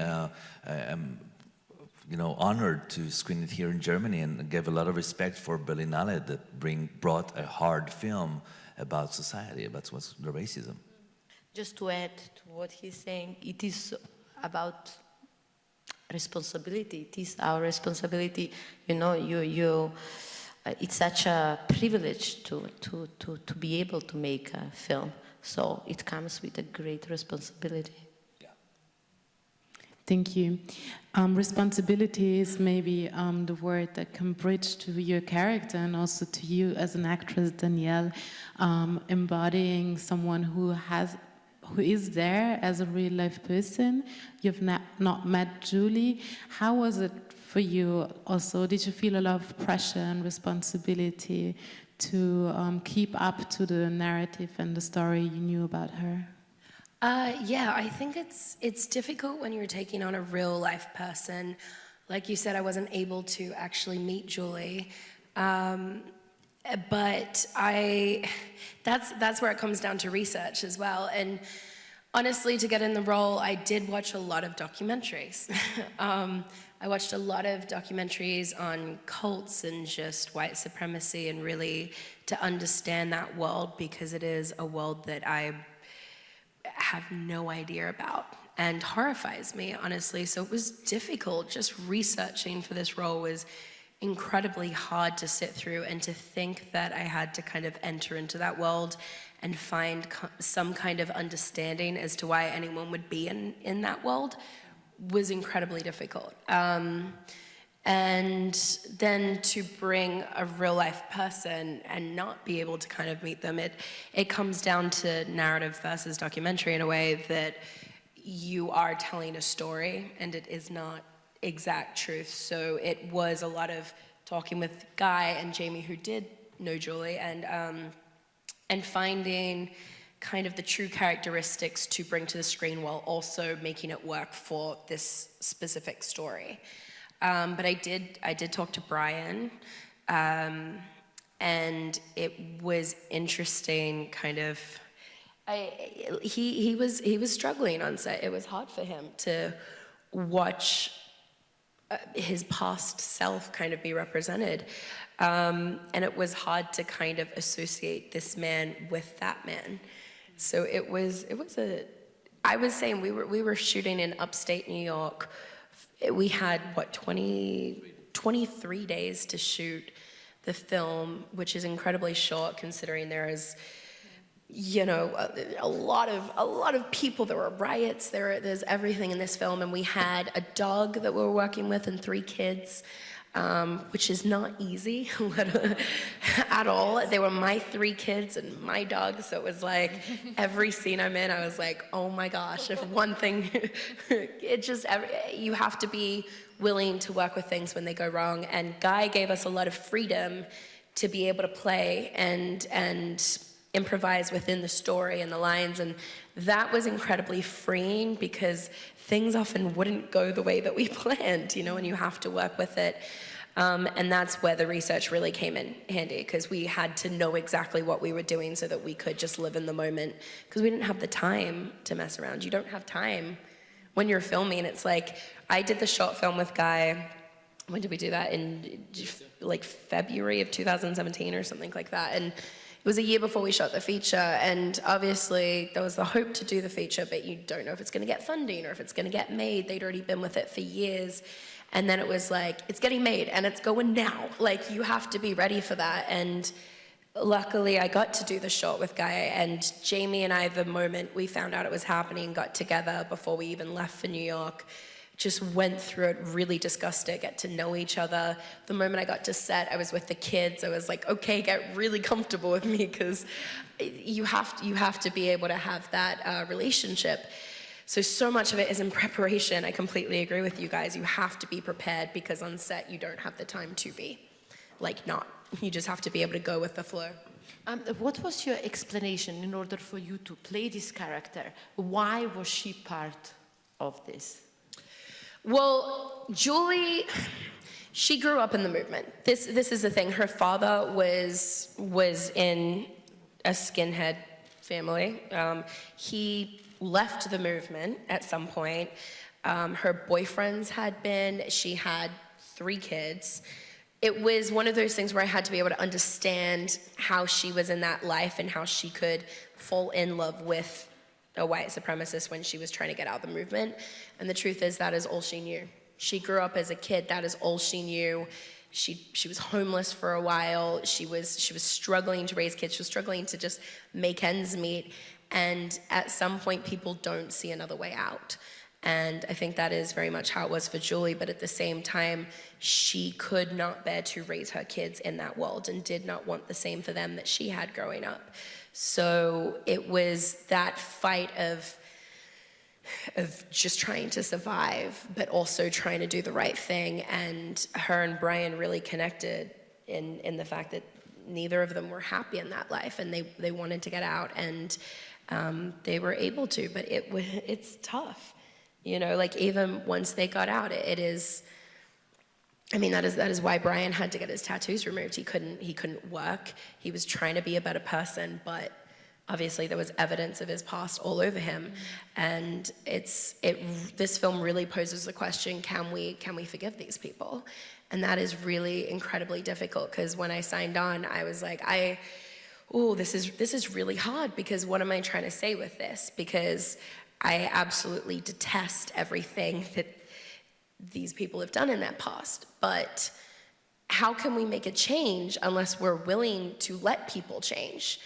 [SPEAKER 3] honored to screen it here in Germany, and give a lot of respect for Berlinale that brought a hard film about society, about what's the racism.
[SPEAKER 6] Just to add to what he's saying, it is about responsibility. It is our responsibility. It's such a privilege to be able to make a film. So it comes with a great responsibility.
[SPEAKER 2] Thank you. Responsibility is maybe the word that can bridge to your character and also to you as an actress, Danielle, embodying someone who is there as a real life person. You've not met Julie. How was it for you also? Did you feel a lot of pressure and responsibility to keep up to the narrative and the story you knew about her?
[SPEAKER 7] Yeah, I think it's difficult when you're taking on a real life person. Like you said, I wasn't able to actually meet Julie, but that's where it comes down to research as well. And honestly, to get in the role, I did watch a lot of documentaries. I watched a lot of documentaries on cults and just white supremacy, and really to understand that world, because it is a world that I have no idea about and horrifies me, honestly. So it was difficult. Just researching for this role was incredibly hard to sit through, and to think that I had to kind of enter into that world and find some kind of understanding as to why anyone would be in that world was incredibly difficult. And then to bring a real life person and not be able to kind of meet them, it comes down to narrative versus documentary in a way that you are telling a story and it is not exact truth. So it was a lot of talking with Guy and Jamie, who did know Julie, and finding kind of the true characteristics to bring to the screen while also making it work for this specific story. But I did talk to Brian, and it was interesting. Kind of, he was struggling on set. It was hard for him to watch his past self kind of be represented, and it was hard to kind of associate this man with that man. So it was I was saying we were shooting in upstate New York. We had, 23 days to shoot the film, which is incredibly short considering there is, a lot of people. There were riots, there's everything in this film, and we had a dog that we were working with and 3 kids, which is not easy at all. They were my 3 kids and my dog, so it was like every scene I'm in, I was like, oh my gosh, if one thing, you have to be willing to work with things when they go wrong. And Guy gave us a lot of freedom to be able to play and improvise within the story and the lines, and that was incredibly freeing, because things often wouldn't go the way that we planned, and you have to work with it. And that's where the research really came in handy, because we had to know exactly what we were doing so that we could just live in the moment, because we didn't have the time to mess around. You don't have time when you're filming. It's like, I did the short film with Guy. When did we do that? In like February of 2017 or something like that. And it was a year before we shot the feature, and obviously there was the hope to do the feature, but you don't know if it's going to get funding or if it's going to get made. They'd already been with it for years, and then it was like, it's getting made and it's going now. Like, you have to be ready for that. And luckily I got to do the short with Guy, and Jamie and I, the moment we found out it was happening, got together before we even left for New York, just went through it, really discussed it, get to know each other. The moment I got to set, I was with the kids. I was like, okay, get really comfortable with me, because you have to be able to have that relationship. So much of it is in preparation. I completely agree with you guys. You have to be prepared, because on set you don't have the time to be. Not. You just have to be able to go with the flow.
[SPEAKER 6] What was your explanation in order for you to play this character? Why was she part of this?
[SPEAKER 7] Well, Julie, she grew up in the movement. This is the thing. Her father was in a skinhead family. He left the movement at some point. Her boyfriends had been. She had 3 kids. It was one of those things where I had to be able to understand how she was in that life and how she could fall in love with a white supremacist when she was trying to get out of the movement. And the truth is, that is all she knew. She grew up as a kid, that is all she knew. She was homeless for a while. She was struggling to raise kids. She was struggling to just make ends meet. And at some point, people don't see another way out. And I think that is very much how it was for Julie, but at the same time, she could not bear to raise her kids in that world and did not want the same for them that she had growing up. So it was that fight of just trying to survive, but also trying to do the right thing. And her and Brian really connected in the fact that neither of them were happy in that life, and they wanted to get out, and they were able to, but it's tough. You know, like even once they got out, it is, I mean, that is why Brian had to get his tattoos removed. He couldn't work. He was trying to be a better person, but obviously there was evidence of his past all over him. And this film really poses the question, can we forgive these people? And that is really incredibly difficult, because when I signed on, I was like, this is really hard, because what am I trying to say with this? Because I absolutely detest everything that these people have done in that past. But how can we make a change unless we're willing to let people change?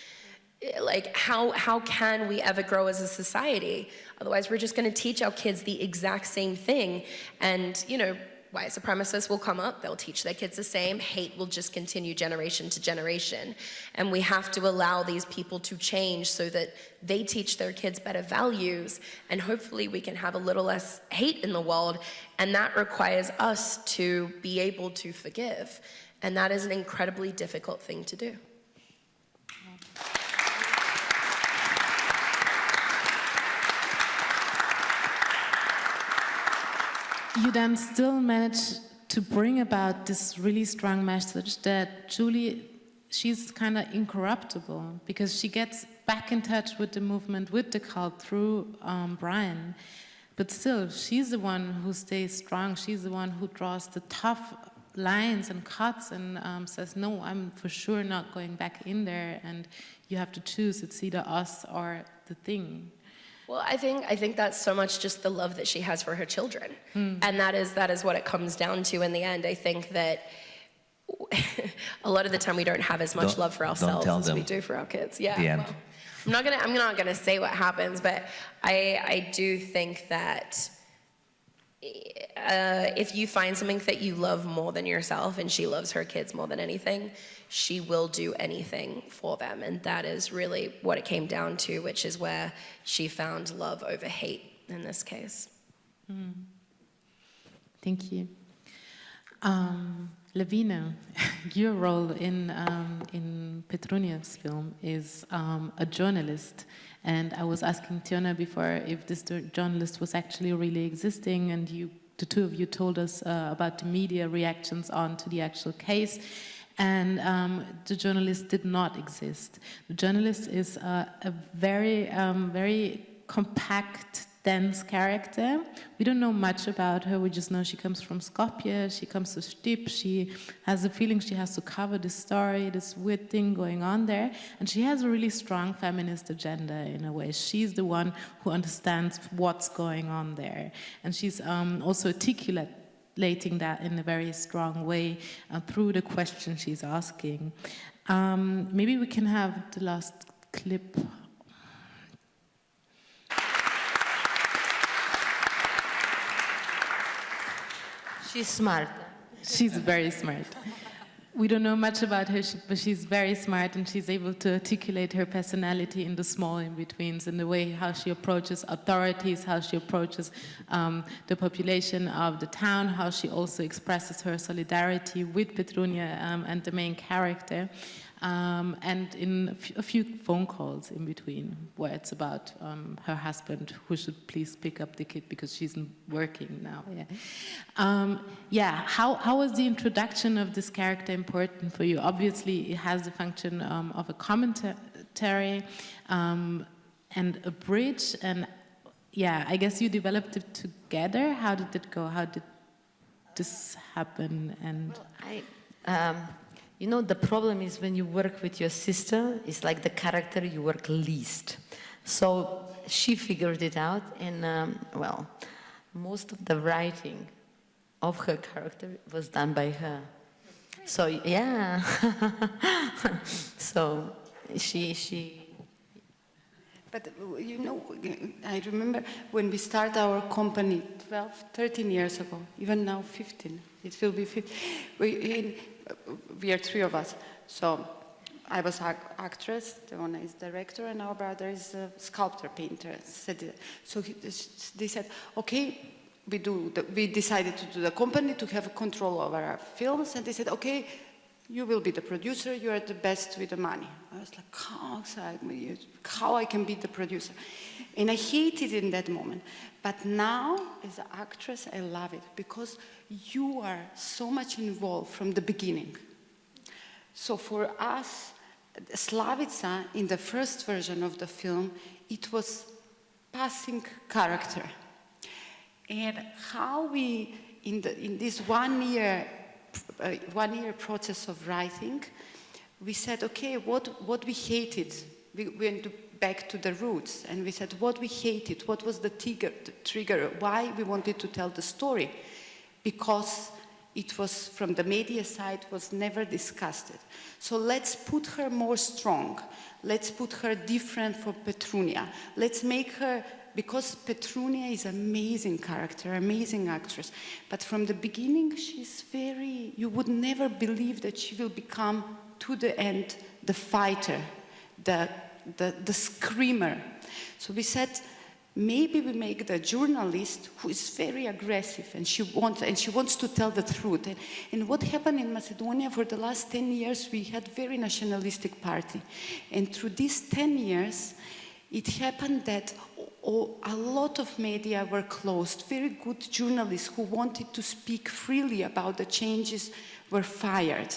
[SPEAKER 7] Like, how can we ever grow as a society? Otherwise, we're just going to teach our kids the exact same thing. And, you know, white supremacists will come up, they'll teach their kids the same. Hate will just continue generation to generation. And we have to allow these people to change so that they teach their kids better values, and hopefully we can have a little less hate in the world. And that requires us to be able to forgive. And that is an incredibly difficult thing to do.
[SPEAKER 2] You then still manage to bring about this really strong message that Julie, she's kind of incorruptible, because she gets back in touch with the movement, with the cult through Brian. But still, she's the one who stays strong. She's the one who draws the tough lines and cuts and says, no, I'm for sure not going back in there, and you have to choose. It's either us or the thing.
[SPEAKER 7] Well, I think that's so much just the love that she has for her children. And that is what it comes down to in the end. I think that a lot of the time we don't have as much love for ourselves as we do for our kids. Yeah.
[SPEAKER 3] The end.
[SPEAKER 7] Well, I'm not gonna say what happens, but I do think that if you find something that you love more than yourself, and she loves her kids more than anything, she will do anything for them. And that is really what it came down to, which is where she found love over hate in this case.
[SPEAKER 2] Thank you. Labina, your role in Petrunya's film is a journalist. And I was asking Teona before if this journalist was actually really existing, and the two of you told us about the media reactions on to the actual case. And the journalist did not exist. The journalist is a very, very compact, dense character. We don't know much about her. We just know she comes from Skopje. She comes to Stip. She has the feeling she has to cover this story, this weird thing going on there. And she has a really strong feminist agenda in a way. She's the one who understands what's going on there. And she's also articulating that in a very strong way through the question she's asking. Maybe we can have the last clip.
[SPEAKER 6] She's smart.
[SPEAKER 2] She's very smart. We don't know much about her, but she's very smart, and she's able to articulate her personality in the small in-betweens, in the way how she approaches authorities, how she approaches the population of the town, how she also expresses her solidarity with Petrunya and the main character, and in a few phone calls in between, where it's about her husband, who should please pick up the kid because she's working now. How was the introduction of this character important for you? Obviously, it has the function of a commentary and a bridge, and I guess you developed it together. How did it go? How did this happen? And
[SPEAKER 6] you know, the problem is when you work with your sister, it's like the character you work least. So she figured it out, and most of the writing of her character was done by her. So yeah, so she.
[SPEAKER 5] But you know, I remember when we started our company 12, 13 years ago, even now 15, it will be 15. We are three of us. So I was actress, Teona is director, and our brother is a sculptor, painter. So they said, okay, we decided to do the company to have control over our films, and they said, okay, you will be the producer, you are the best with the money. I was like, how I can be the producer? And I hated it in that moment. But now, as an actress, I love it because you are so much involved from the beginning. So for us, Slavica, in the first version of the film, it was passing character. And how we, in this 1 year process of writing, we said, okay, what we hated, we went back to the roots, and we said what we hated, what was the trigger, why we wanted to tell the story, because it was, from the media side, was never discussed. So let's put her more strong, let's put her different from Petrunya, let's make her, because Petrunya is an amazing character, amazing actress, but from the beginning she's very, you would never believe that she will become, to the end, the fighter, the screamer. So we said, maybe we make the journalist who is very aggressive and she wants to tell the truth. And what happened in Macedonia for the last 10 years, we had very nationalistic party. And through these 10 years, it happened that a lot of media were closed. Very good journalists who wanted to speak freely about the changes were fired.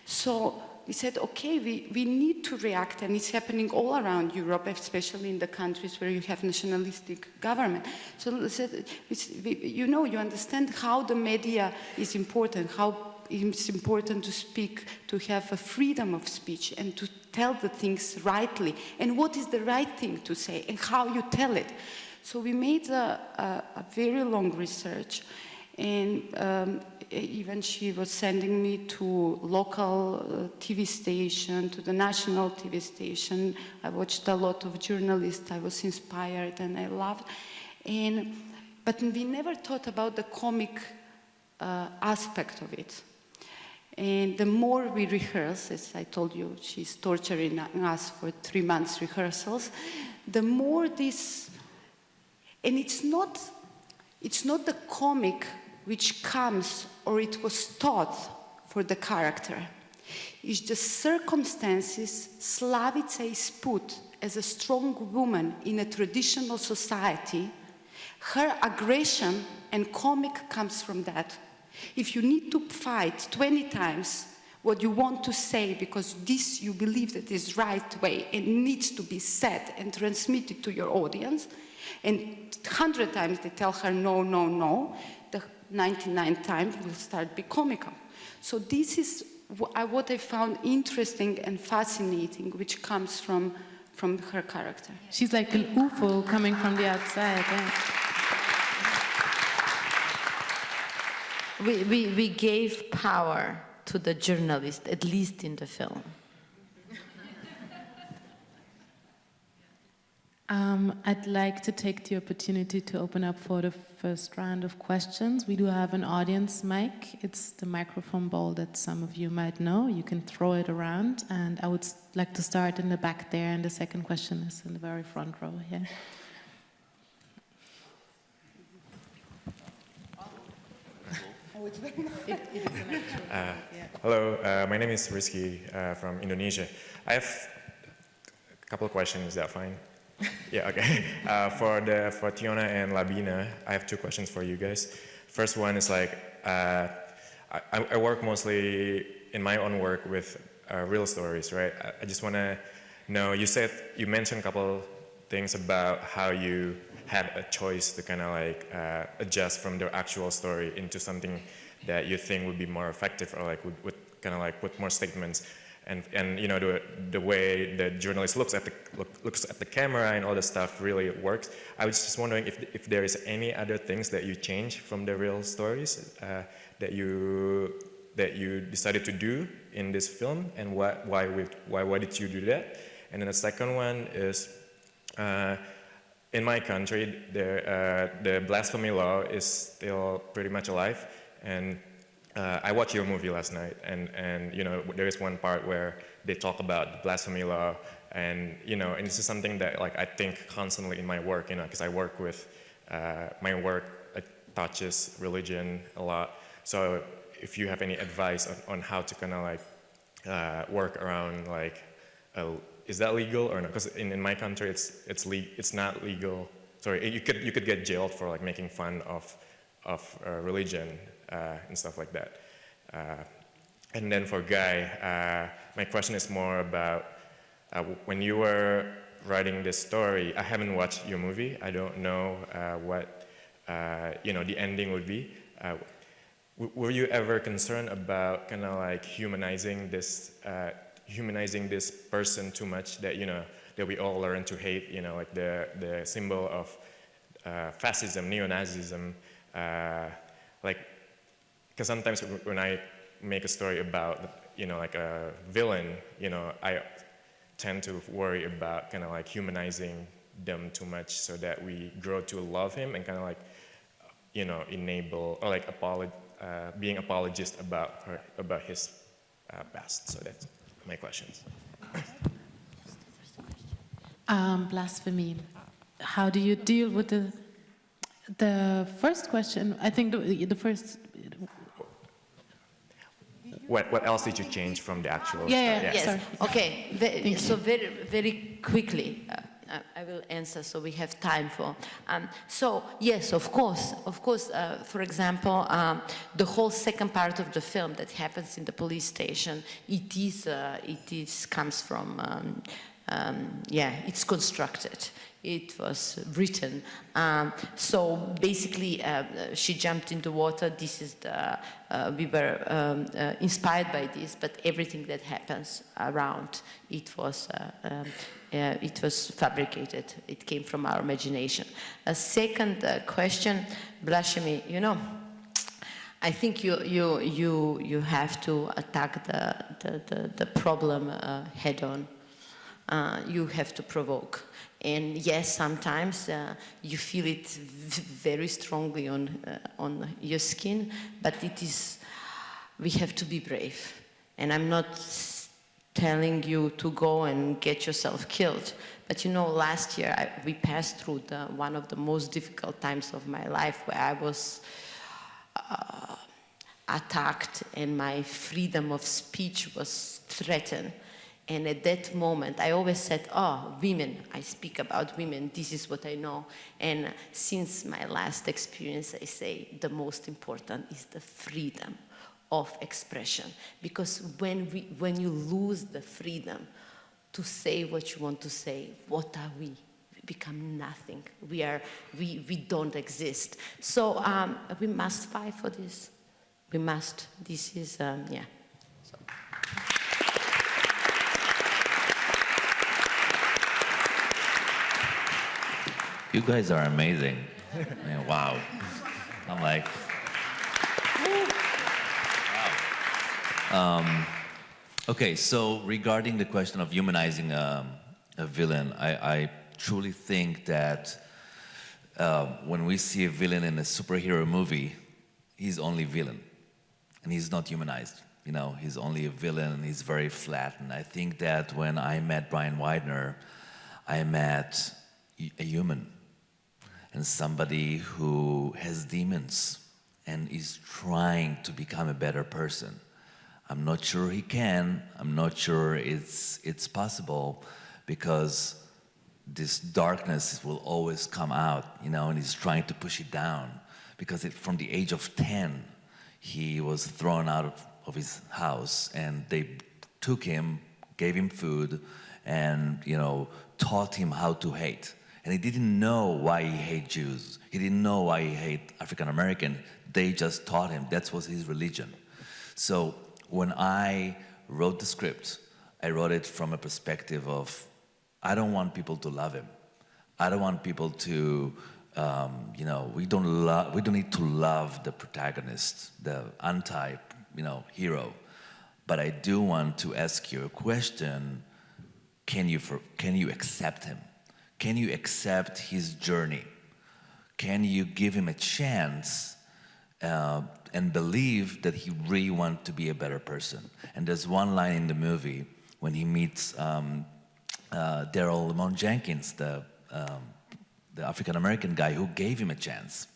[SPEAKER 5] So we said, okay, we need to react, and it's happening all around Europe, especially in the countries where you have nationalistic government. So we said, you understand how the media is important, how it's important to speak, to have a freedom of speech, and to tell the things rightly, and what is the right thing to say, and how you tell it. So we made a very long research, and even she was sending me to local TV station, to the national TV station. I watched a lot of journalists. I was inspired and I loved. But we never thought about the comic aspect of it. And the more we rehearse, as I told you, she's torturing us for 3 months rehearsals, the more this, and it's not the comic which comes or it was taught for the character. It's the circumstances Slavica is put as a strong woman in a traditional society. Her aggression and comic comes from that. If you need to fight 20 times what you want to say because this you believe that is right way and needs to be said and transmitted to your audience, and 100 times they tell her no, no, no, the 99th time will start be comical. So this is what I found interesting and fascinating, which comes from her character.
[SPEAKER 2] She's like an UFO coming from the outside. Yeah.
[SPEAKER 6] We gave power to the journalist, at least in the film.
[SPEAKER 2] I'd like to take the opportunity to open up for the first round of questions. We do have an audience mic. It's the microphone ball that some of you might know. You can throw it around. And I would like to start in the back there, and the second question is in the very front row here.
[SPEAKER 8] Hello, my name is Rizky from Indonesia. I have a couple of questions. Is that fine? Yeah, okay. For Teona and Labina, I have 2 questions for you guys. First one is like, I work mostly in my own work with real stories, right? I just want to know, you mentioned a couple things about how you had a choice to kind of like adjust from the actual story into something that you think would be more effective, or like would kind of like put more statements. And you know, the way the journalist looks at the camera and all the stuff really works. I was just wondering if there is any other things that you change from the real stories that you decided to do in this film, and why did you do that? And then the second one is, In my country, the blasphemy law is still pretty much alive, and I watched your movie last night, and you know, there is one part where they talk about the blasphemy law, and you know, and this is something that like I think constantly in my work, you know, because I work with my work touches religion a lot. So if you have any advice on how to kind of like work around like, is that legal or not? Because in my country, it's not legal. Sorry, you could get jailed for like making fun of religion and stuff like that. And then for Guy, my question is more about when you were writing this story. I haven't watched your movie. I don't know what you know the ending would be. Were you ever concerned about kind of like humanizing this person too much, that you know that we all learn to hate, you know, like the symbol of fascism, neo-Nazism, like, because sometimes when I make a story about, you know, like a villain, you know, I tend to worry about kind of like humanizing them too much, so that we grow to love him and kind of like, you know, enable or like being apologist about his past. So that's my questions.
[SPEAKER 2] Blasphemy. How do you deal with the first question? I think the first.
[SPEAKER 8] What else did you change from the actual?
[SPEAKER 2] Yeah,
[SPEAKER 8] story?
[SPEAKER 6] Yes.
[SPEAKER 2] Sorry.
[SPEAKER 6] Okay. So very quickly, I will answer so we have time for. So yes, of course. For example, the whole second part of the film that happens in the police station, it comes from. It's constructed. It was written. So basically, she jumped in the water. This is we were inspired by this, but everything that happens around it was fabricated. It came from our imagination. A second question, blasphemy. You know, I think you have to attack the problem head on. You have to provoke. And yes, sometimes you feel it very strongly on your skin, but we have to be brave. And I'm not telling you to go and get yourself killed. But you know, last year we passed through one of the most difficult times of my life, where I was attacked and my freedom of speech was threatened. And at that moment, I always said, women, I speak about women, this is what I know. And since my last experience, I say the most important is the freedom of expression. Because when you lose the freedom to say what you want to say, what are we? We become nothing. We don't exist. So we must fight for this. We must. This is, yeah. So.
[SPEAKER 3] You guys are amazing. Man, wow. I'm like, wow. Okay, so regarding the question of humanizing a villain, I truly think that when we see a villain in a superhero movie, he's only villain, and he's not humanized. You know, he's only a villain, and he's very flat. And I think that when I met Brian Widener, I met a human, and somebody who has demons and is trying to become a better person. I'm not sure he can. I'm not sure it's possible, because this darkness will always come out, you know, and he's trying to push it down. Because from the age of 10, he was thrown out of his house, and they took him, gave him food, and, you know, taught him how to hate. And he didn't know why he hated Jews. He didn't know why he hated African American. They just taught him. That was his religion. So when I wrote the script, I wrote it from a perspective of, I don't want people to love him. I don't want people to, you know, we don't need to love the protagonist, the hero. But I do want to ask you a question. Can you accept him? Can you accept his journey? Can you give him a chance and believe that he really wants to be a better person? And there's one line in the movie when he meets Daryl Lamont Jenkins, the African-American guy who gave him a chance.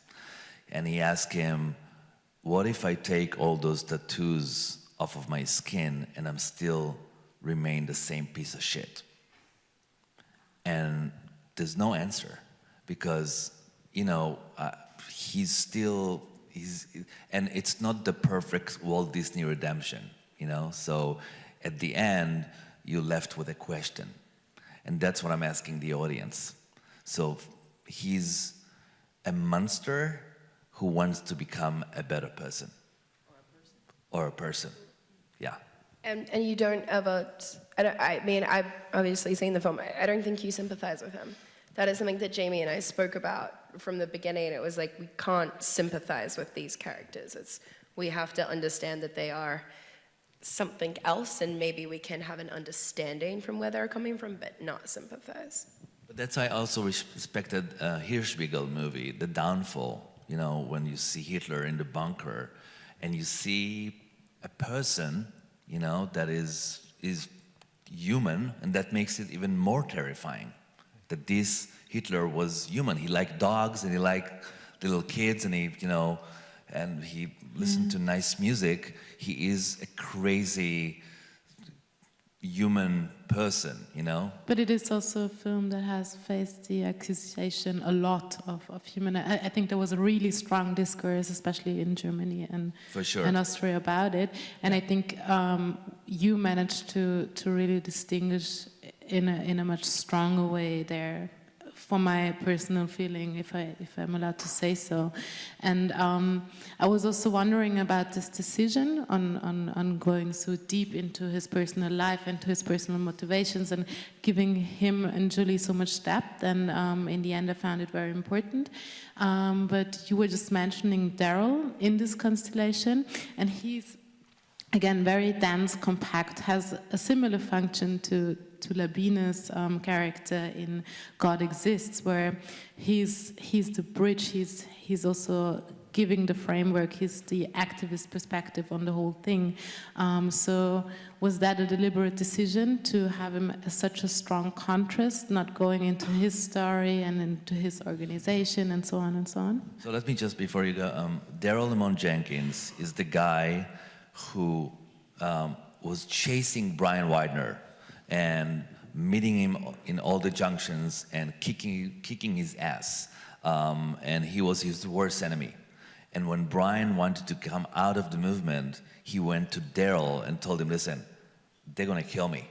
[SPEAKER 3] And he asked him, what if I take all those tattoos off of my skin and I'm still remain the same piece of shit? And there's no answer because, you know, and it's not the perfect Walt Disney redemption, you know? So at the end, you're left with a question. And that's what I'm asking the audience. So he's a monster who wants to become a better person. Or a person, yeah.
[SPEAKER 7] And you don't ever, I mean, I've obviously seen the film, I don't think you sympathize with him. That is something that Jamie and I spoke about from the beginning. It was like, we can't sympathize with these characters. We have to understand that they are something else, and maybe we can have an understanding from where they're coming from, but not sympathize.
[SPEAKER 3] But that's why I also respected Hirschbiegel movie, The Downfall. You know, when you see Hitler in the bunker, and you see a person, you know, that is human, and that makes it even more terrifying. That this Hitler was human. He liked dogs, and he liked little kids, and he, you know, and he listened to nice music. He is a crazy human person, you know?
[SPEAKER 2] But it is also a film that has faced the accusation a lot of human. I think there was a really strong discourse, especially in Germany and
[SPEAKER 3] For sure.
[SPEAKER 2] and Austria about it. And I think you managed to really distinguish in a much stronger way there, for my personal feeling, if I'm allowed to say so. And I was also wondering about this decision on going so deep into his personal life and to his personal motivations and giving him and Julie so much depth. And in the end, I found it very important. But you were just mentioning Daryl in this constellation, and he's, again, very dense, compact, has a similar function to Labina's character in God Exists, where he's the bridge, he's also giving the framework, he's the activist perspective on the whole thing. So was that a deliberate decision to have him as such a strong contrast, not going into his story and into his organization and so on and so on?
[SPEAKER 3] So let me just, before you go, Daryl Lamont Jenkins is the guy who was chasing Brian Widener and meeting him in all the junctions and kicking his ass. And he was his worst enemy. And when Brian wanted to come out of the movement, he went to Daryl and told him, listen, they're gonna kill me.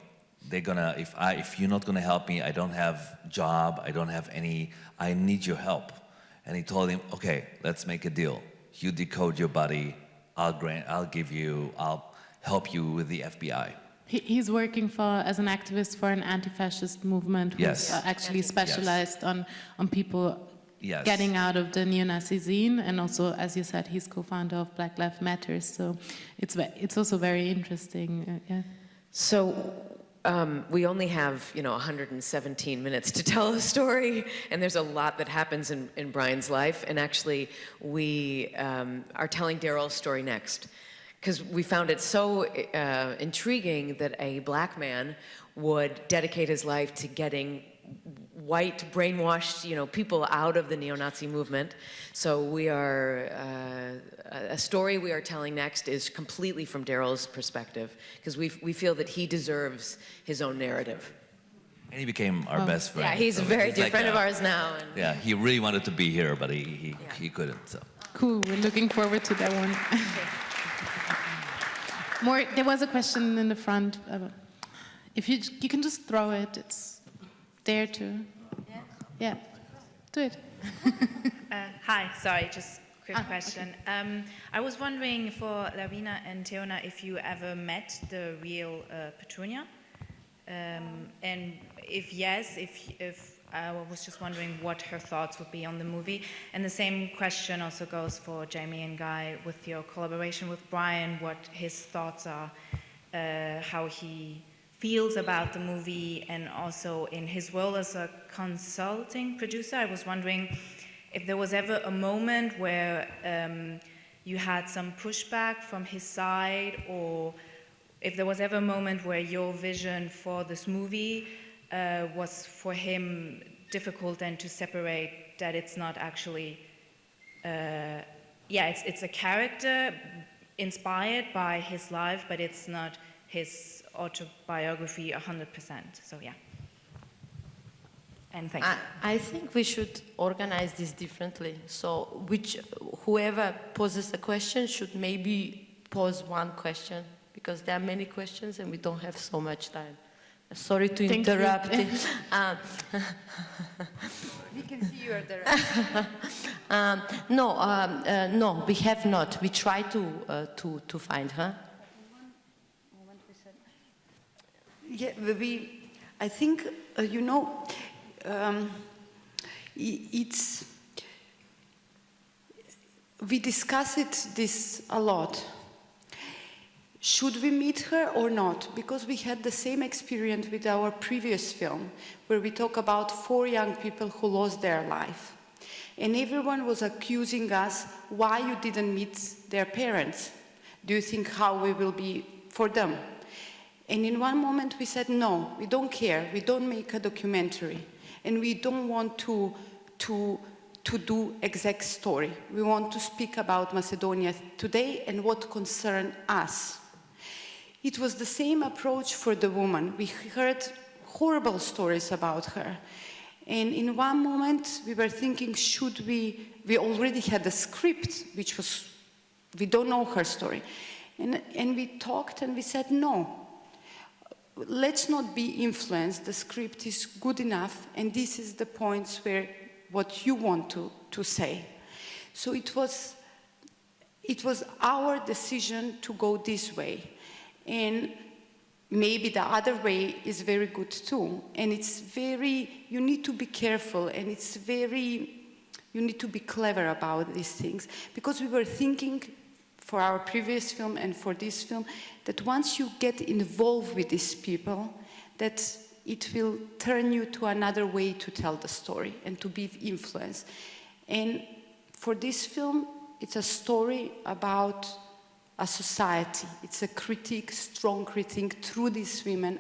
[SPEAKER 3] They're gonna, if you're not gonna help me, I don't have job, I don't have any, I need your help. And he told him, okay, let's make a deal. You decode your body, I'll help you with the FBI.
[SPEAKER 2] He's working as an activist for an anti-fascist movement who's
[SPEAKER 3] Yes.
[SPEAKER 2] Actually specialized on people
[SPEAKER 3] Yes.
[SPEAKER 2] getting out of the neo-Nazi scene, and also, as you said, he's co-founder of Black Lives Matter. So it's also very interesting. Yeah.
[SPEAKER 4] So we only have 117 minutes to tell a story, and there's a lot that happens in Brian's life. And actually, we are telling Daryl's story next, because we found it so intriguing that a black man would dedicate his life to getting white, brainwashed, people out of the neo-Nazi movement. So we are, a story we are telling next is completely from Daryl's perspective, because we feel that he deserves his own narrative.
[SPEAKER 3] And he became our best friend.
[SPEAKER 4] Yeah, he's a very dear friend of ours now. And
[SPEAKER 3] yeah, he really wanted to be here, but he couldn't, so.
[SPEAKER 2] Cool, we're looking forward to that one. There was a question in the front. If you can just throw it, it's there too. Yeah, do it.
[SPEAKER 9] Hi, sorry, just quick question. Okay. I was wondering for Labina and Teona if you ever met the real Petrunya, and if yes, if I was just wondering what her thoughts would be on the movie. And the same question also goes for Jamie and Guy with your collaboration with Brian, what his thoughts are, how he feels about the movie, and also in his role as a consulting producer. I was wondering if there was ever a moment where you had some pushback from his side, or if there was ever a moment where your vision for this movie was for him difficult, and to separate that it's not actually, it's a character inspired by his life, but it's not his autobiography 100%. So yeah. And thank you.
[SPEAKER 6] I think we should organize this differently. So whoever poses a question should maybe pose one question, because there are many questions and we don't have so much time. Sorry to interrupt.
[SPEAKER 5] We can see you are there.
[SPEAKER 6] No, we have not. We try to find her.
[SPEAKER 5] Yeah, I think, we discussed this a lot. Should we meet her or not? Because we had the same experience with our previous film, where we talk about 4 young people who lost their life. And everyone was accusing us, why you didn't meet their parents? Do you think how we will be for them? And in one moment we said, no, we don't care, we don't make a documentary. And we don't want to do exact story. We want to speak about Macedonia today and what concerns us. It was the same approach for the woman. We heard horrible stories about her. And in one moment we were thinking, we already had a script, which was, we don't know her story. And we talked and we said, no, let's not be influenced. The script is good enough, and this is the points where what you want to say. So it was our decision to go this way. And maybe the other way is very good too. And you need to be careful, and you need to be clever about these things. Because we were thinking for our previous film and for this film, that once you get involved with these people, that it will turn you to another way to tell the story and to be influenced. And for this film, it's a story about a society. It's a critique, strong critique through these women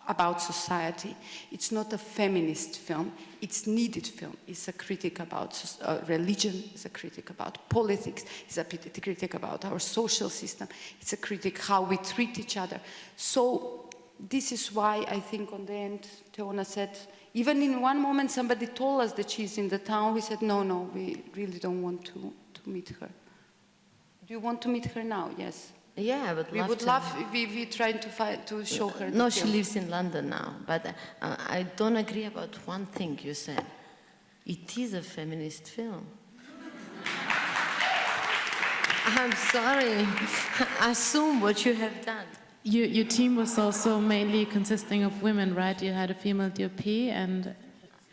[SPEAKER 5] about society. It's not a feminist film, it's needed film. It's a critique about religion, it's a critique about politics, it's a critique about our social system, it's a critique how we treat each other. So this is why I think on the end, Teona said, even in one moment somebody told us that she's in the town, we said, no, we really don't want to meet her. Do you want to meet her now? Yes.
[SPEAKER 6] Yeah, I would love to.
[SPEAKER 5] We tried to show her.
[SPEAKER 6] No, she lives in London now, but I don't agree about one thing you said. It is a feminist film. I'm sorry. Assume what you have done.
[SPEAKER 2] Your team was also mainly consisting of women, right? You had a female DOP, and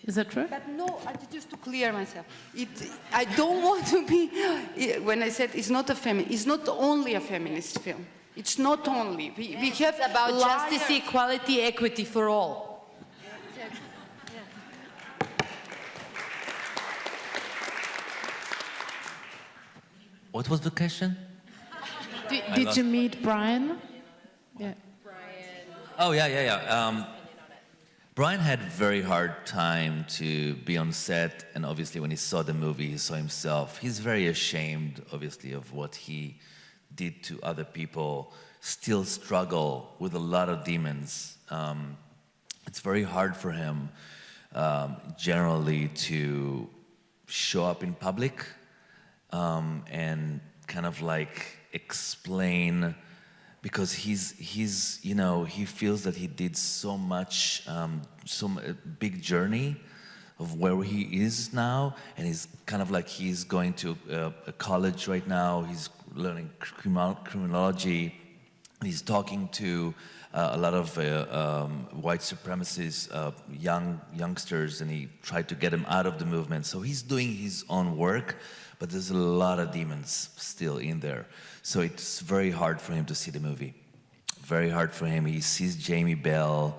[SPEAKER 2] is that true?
[SPEAKER 5] But no, just to clear myself, I don't want to be, when I said it's not only a feminist film. It's not only. We have
[SPEAKER 6] it's about justice, equality, equity for all.
[SPEAKER 3] What was the question?
[SPEAKER 2] Did you meet Brian? Yeah.
[SPEAKER 3] Oh, yeah. Brian had a very hard time to be on set, and obviously when he saw the movie, he saw himself. He's very ashamed, obviously, of what he did to other people, still struggle with a lot of demons. It's very hard for him, generally, to show up in public and kind of like explain, because he feels that he did so much, big journey of where he is now, and he's kind of like he's going to a college right now. He's learning criminology. He's talking to a lot of white supremacists, youngsters, and he tried to get them out of the movement. So he's doing his own work, but there's a lot of demons still in there. So it's very hard for him to see the movie. very hard for him. He sees Jamie Bell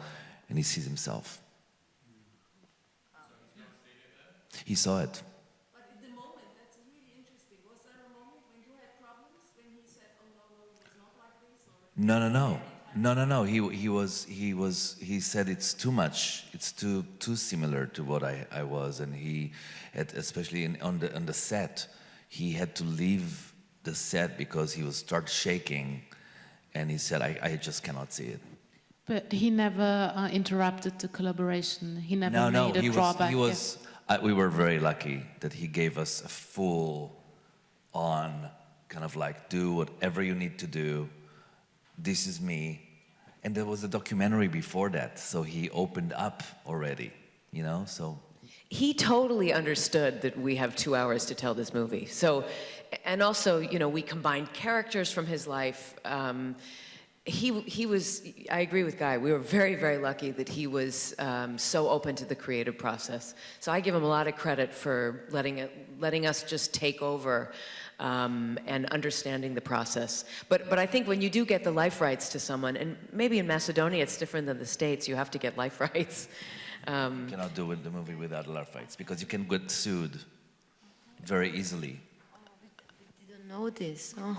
[SPEAKER 3] and he sees himself. He saw it.
[SPEAKER 10] But at the moment, that's really interesting. Was there a moment when you had problems, when he said, oh no, it's not like this?
[SPEAKER 3] Or he said it's too much. It's too similar to what I was, and he had, especially on the set, he had to leave the set because he would start shaking, and he said, I just cannot see it.
[SPEAKER 2] But he never interrupted the collaboration. He never made a drawback.
[SPEAKER 3] We were very lucky that he gave us a full-on kind of like, do whatever you need to do. This is me. And there was a documentary before that, so he opened up already, so.
[SPEAKER 4] He totally understood that we have 2 hours to tell this movie. So, and also, we combined characters from his life. He was, I agree with Guy, we were very, very lucky that he was so open to the creative process. So I give him a lot of credit for letting us just take over and understanding the process. But I think when you do get the life rights to someone, and maybe in Macedonia it's different than the States, you have to get life rights.
[SPEAKER 3] You cannot do the movie without life rights because you can get sued very easily.
[SPEAKER 6] Know this. Oh.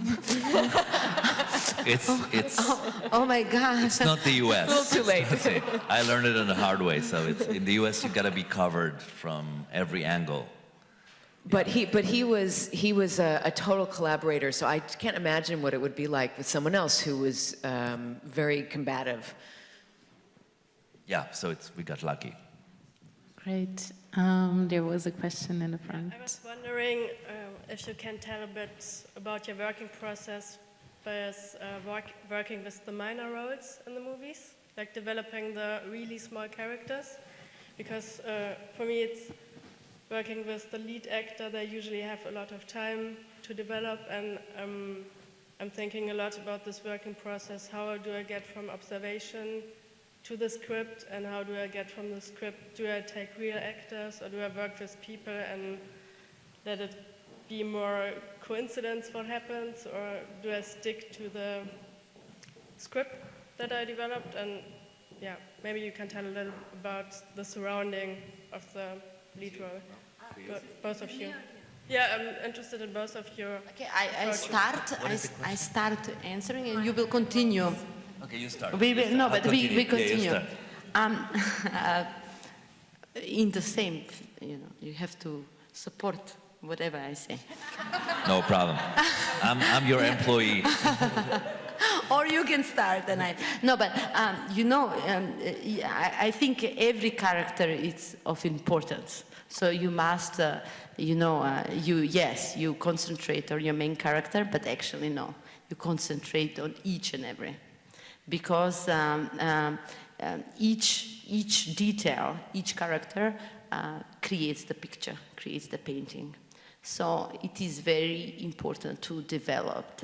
[SPEAKER 3] It's
[SPEAKER 6] oh my God.
[SPEAKER 3] It's not the US.
[SPEAKER 4] A little too late.
[SPEAKER 3] I learned it on the hard way. So in the US you gotta be covered from every angle.
[SPEAKER 4] But he was a total collaborator, so I can't imagine what it would be like with someone else who was very combative.
[SPEAKER 3] Yeah, so we got lucky.
[SPEAKER 2] Great. There was a question in the front.
[SPEAKER 11] I was wondering if you can tell a bit about your working process with working with the minor roles in the movies, like developing the really small characters. Because for me, it's working with the lead actor, they usually have a lot of time to develop, and I'm thinking a lot about this working process. How do I get from observation to the script, and how do I get from the script? Do I take real actors, or do I work with people and let it be more coincidence what happens, or do I stick to the script that I developed? And yeah, maybe you can tell a little about the surrounding of the lead role, both of you. Yeah, I'm interested in both of you.
[SPEAKER 6] Okay, I start answering, and you will continue.
[SPEAKER 3] Okay, you start.
[SPEAKER 6] We continue.
[SPEAKER 3] Yeah,
[SPEAKER 6] in the same, you have to support whatever I say.
[SPEAKER 3] No problem. I'm your employee.
[SPEAKER 6] Or you can start, and I think every character is of importance. So you must, you concentrate on your main character, but actually no, you concentrate on each and every. Because each detail, each character creates the picture, creates the painting. So it is very important to develop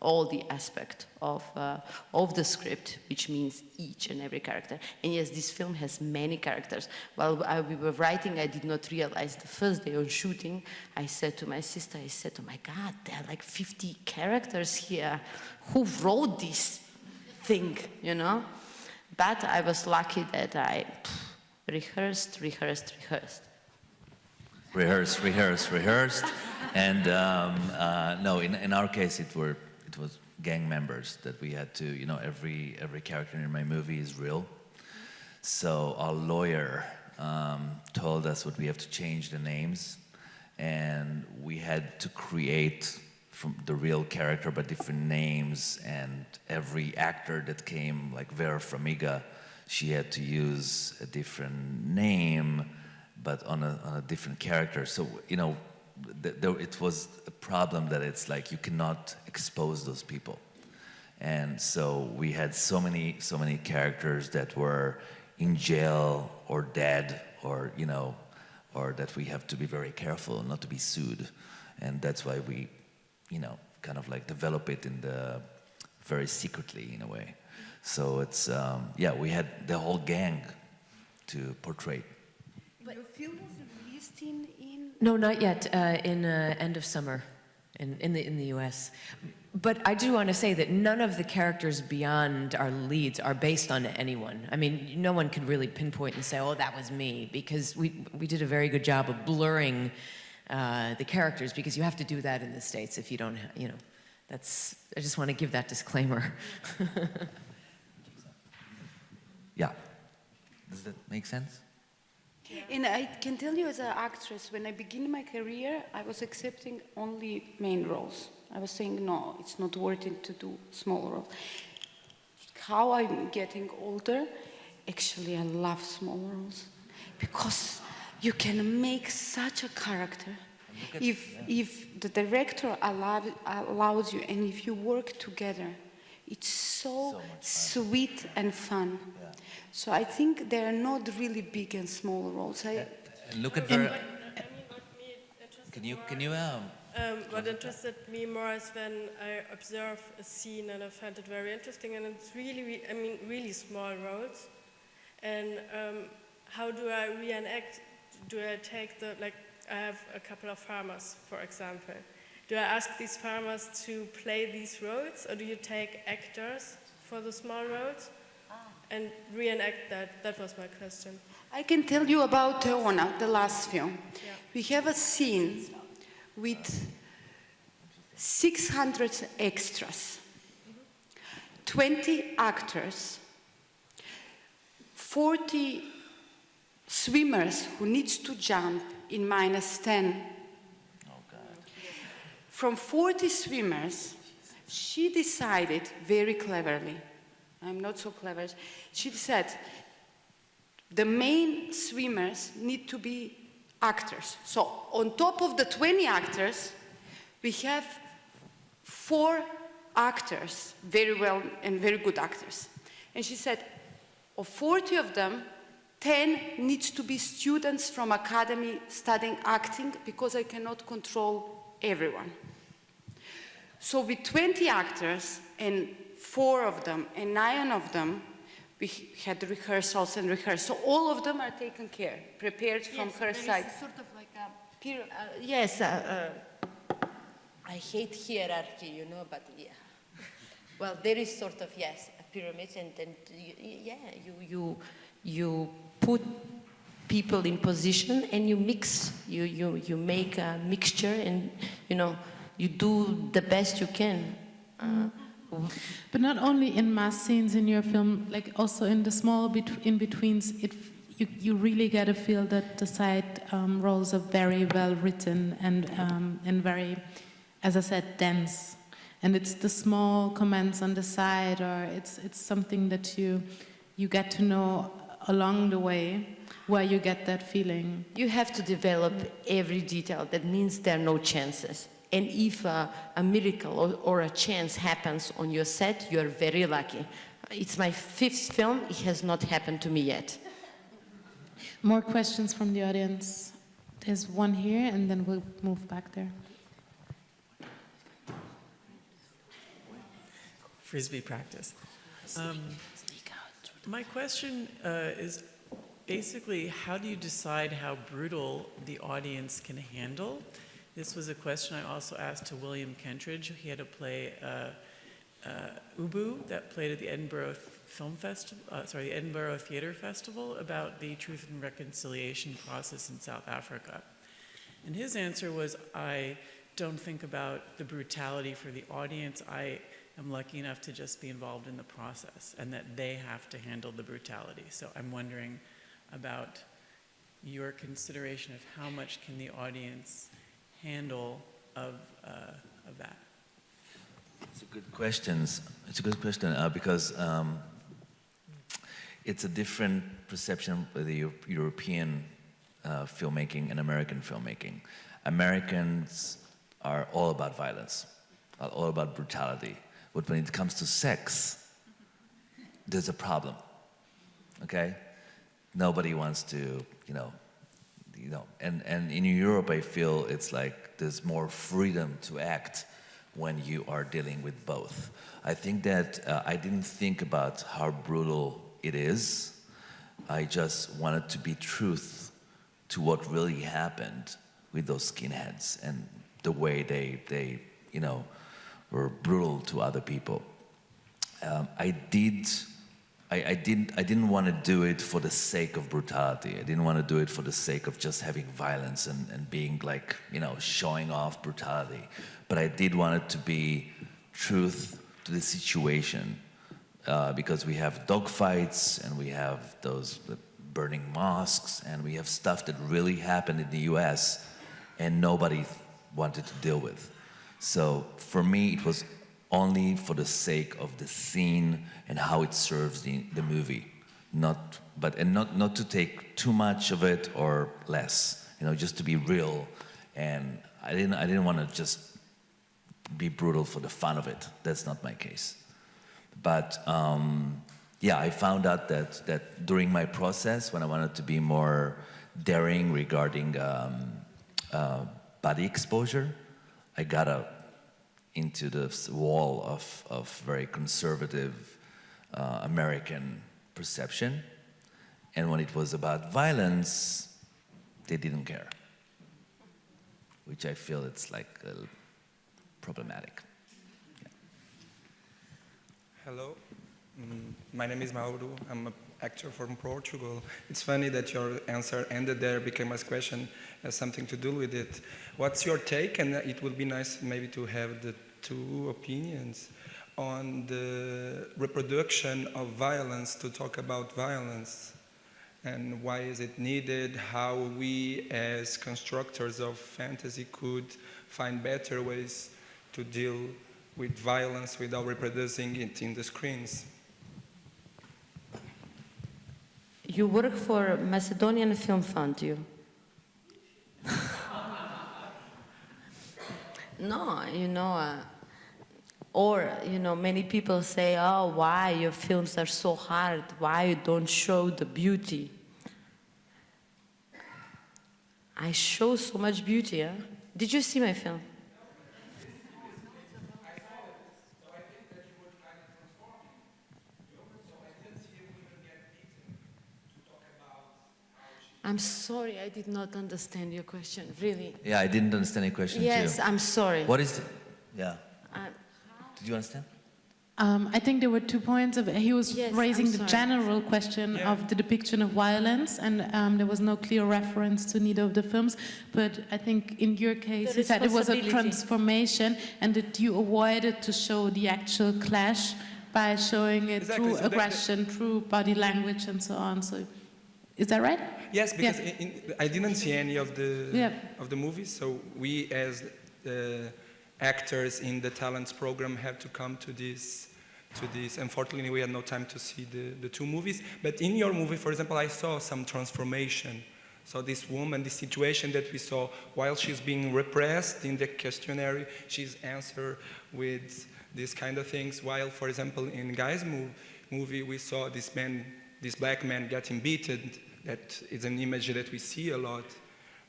[SPEAKER 6] all the aspect of the script, which means each and every character. And yes, this film has many characters. While we were writing, I did not realize the first day of shooting, I said to my sister, oh my God, there are like 50 characters here. Who wrote this thing, But I was lucky that I rehearsed.
[SPEAKER 3] And no, in our case, it was gang members that we had to, every character in my movie is real. So our lawyer told us what we have to change the names, and we had to create from the real character but different names, and every actor that came, like Vera Farmiga, she had to use a different name but on a different character. So, it was a problem that it's like you cannot expose those people. And so we had so many characters that were in jail or dead, or or that we have to be very careful not to be sued. And that's why we kind of like develop it very secretly in a way. So it's, we had the whole gang to portray.
[SPEAKER 10] But your film was released in...
[SPEAKER 4] No, not yet. In end of summer, in the U.S. But I do want to say that none of the characters beyond our leads are based on anyone. I mean, no one can really pinpoint and say, oh, that was me, because we did a very good job of blurring the characters, because you have to do that in the States if you don't, that's, I just want to give that disclaimer.
[SPEAKER 3] Yeah. Does that make sense?
[SPEAKER 5] And I can tell you as an actress, when I began my career, I was accepting only main roles. I was saying, no, it's not worth it to do small roles. How I'm getting older, actually I love small roles, because you can make such a character. If the director allows you, and if you work together, it's so sweet and fun.
[SPEAKER 3] Yeah.
[SPEAKER 5] So I think they are not really big and small roles.
[SPEAKER 3] And look at
[SPEAKER 11] what interested me more is when I observe a scene and I find it very interesting, and it's really, really small roles. And how do I reenact? Do I take I have a couple of farmers, for example. Do I ask these farmers to play these roles, or do you take actors for the small roles and reenact that? That was my question.
[SPEAKER 5] I can tell you about Teona, the last film.
[SPEAKER 11] Yeah.
[SPEAKER 5] We have a scene with 600 extras, 20 actors, 40 swimmers who needs to jump in -10.
[SPEAKER 3] Oh, God.
[SPEAKER 5] From 40 swimmers, she decided very cleverly, I'm not so clever, she said, the main swimmers need to be actors. So on top of the 20 actors, we have 4 actors, very well and very good actors. And she said, of 40 of them, 10 needs to be students from academy studying acting, because I cannot control everyone. So with 20 actors and 4 of them and 9 of them, we had rehearsals and rehearsals. So all of them are taken care, prepared from her side.
[SPEAKER 6] Sort of like a pyramid. Yes, I hate hierarchy, but yeah. Well, there is sort of, yes, a pyramid, and you put people in position and you mix, you make a mixture, and you do the best you can.
[SPEAKER 2] But not only in mass scenes in your film, like also in the small in-betweens, you really get a feel that the side roles are very well written and very, as I said, dense. And it's the small comments on the side, or it's something that you get to know along the way, where you get that feeling.
[SPEAKER 6] You have to develop every detail. That means there are no chances. And if a miracle or a chance happens on your set, you are very lucky. It's my 5th film. It has not happened to me yet.
[SPEAKER 2] More questions from the audience? There's one here, and then we'll move back there.
[SPEAKER 12] Frisbee practice. My question is basically, how do you decide how brutal the audience can handle? This was a question I also asked to William Kentridge. He had to play Ubu that played at the Edinburgh the Edinburgh Theatre Festival, about the Truth and Reconciliation process in South Africa. And his answer was, I don't think about the brutality for the audience. I am lucky enough to just be involved in the process, and that they have to handle the brutality. So I'm wondering about your consideration of how much can the audience handle of that.
[SPEAKER 3] It's a good question. It's a good question because it's a different perception of the European filmmaking and American filmmaking. Americans are all about violence, are all about brutality. But when it comes to sex, there's a problem. Okay? Nobody wants to, and in Europe I feel it's like there's more freedom to act when you are dealing with both. I think that I didn't think about how brutal it is. I just wanted to be truth to what really happened with those skinheads and the way they were brutal to other people. I didn't want to do it for the sake of brutality. I didn't want to do it for the sake of just having violence and being like, showing off brutality. But I did want it to be truth to the situation, because we have dogfights and we have those burning mosques and we have stuff that really happened in the US and nobody wanted to deal with. So for me, it was only for the sake of the scene and how it serves the movie, not to take too much of it or less, just to be real. And I didn't want to just be brutal for the fun of it. That's not my case. But I found out that during my process, when I wanted to be more daring regarding body exposure, I got into this wall of very conservative American perception. And when it was about violence, they didn't care, which I feel it's like problematic. Yeah.
[SPEAKER 13] Hello, my name is Mauro. I'm an actor from Portugal. It's funny that your answer ended there, became a question, has something to do with it. What's your take? And it would be nice maybe to have the two opinions on the reproduction of violence, to talk about violence and why is it needed, how we as constructors of fantasy could find better ways to deal with violence without reproducing it in the screens.
[SPEAKER 6] You work for Macedonian Film Fund, you? No, many people say, oh, why your films are so hard? Why you don't show the beauty? I show so much beauty, huh? Did you see my film? I'm sorry, I did not understand your question, really.
[SPEAKER 3] Yeah, I didn't understand your question
[SPEAKER 6] Yes,
[SPEAKER 3] too.
[SPEAKER 6] I'm sorry.
[SPEAKER 3] What is it? Yeah. Did you understand?
[SPEAKER 2] I think there were 2 points. He was raising
[SPEAKER 6] I'm
[SPEAKER 2] the
[SPEAKER 6] sorry.
[SPEAKER 2] general question of the depiction of violence, and there was no clear reference to neither of the films. But I think in your case, you said it was a transformation, and that you avoided to show the actual clash by showing it through aggression, through body language, and so on. So, is that right?
[SPEAKER 13] Yes, because I didn't see any of the movies, so we as actors in the talents program had to come to this. Unfortunately, we had no time to see the two movies. But in your movie, for example, I saw some transformation. So this woman, this situation that we saw, while she's being repressed in the questionnaire, she's answered with these kind of things. While, for example, in Guy's movie, we saw this black man getting beaten. That is an image that we see a lot.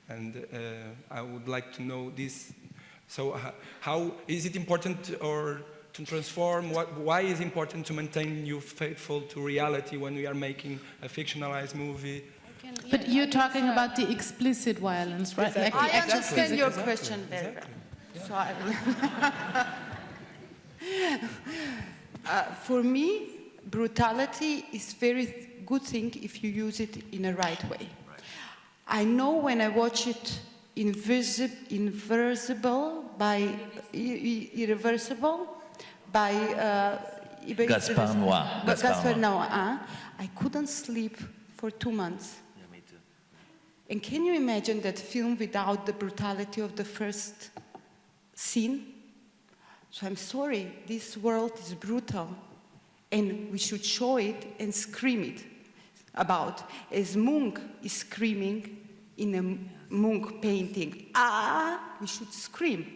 [SPEAKER 13] And I would like to know this. So how is it important to transform? Why is it important to maintain you faithful to reality when we are making a fictionalized movie?
[SPEAKER 2] But you're talking about the explicit violence, right?
[SPEAKER 13] Exactly.
[SPEAKER 2] Like
[SPEAKER 5] I understand your question very well. So I will. For me, brutality is very good thing if you use it in a right way. I know when I watch it Irreversible by
[SPEAKER 3] Gaspar
[SPEAKER 2] Noé. I couldn't sleep for 2 months.
[SPEAKER 3] Yeah, me too.
[SPEAKER 5] And can you imagine that film without the brutality of the first scene? So I'm sorry, this world is brutal, and we should show it and scream it about. As Munch is screaming in a Munch painting, we should scream.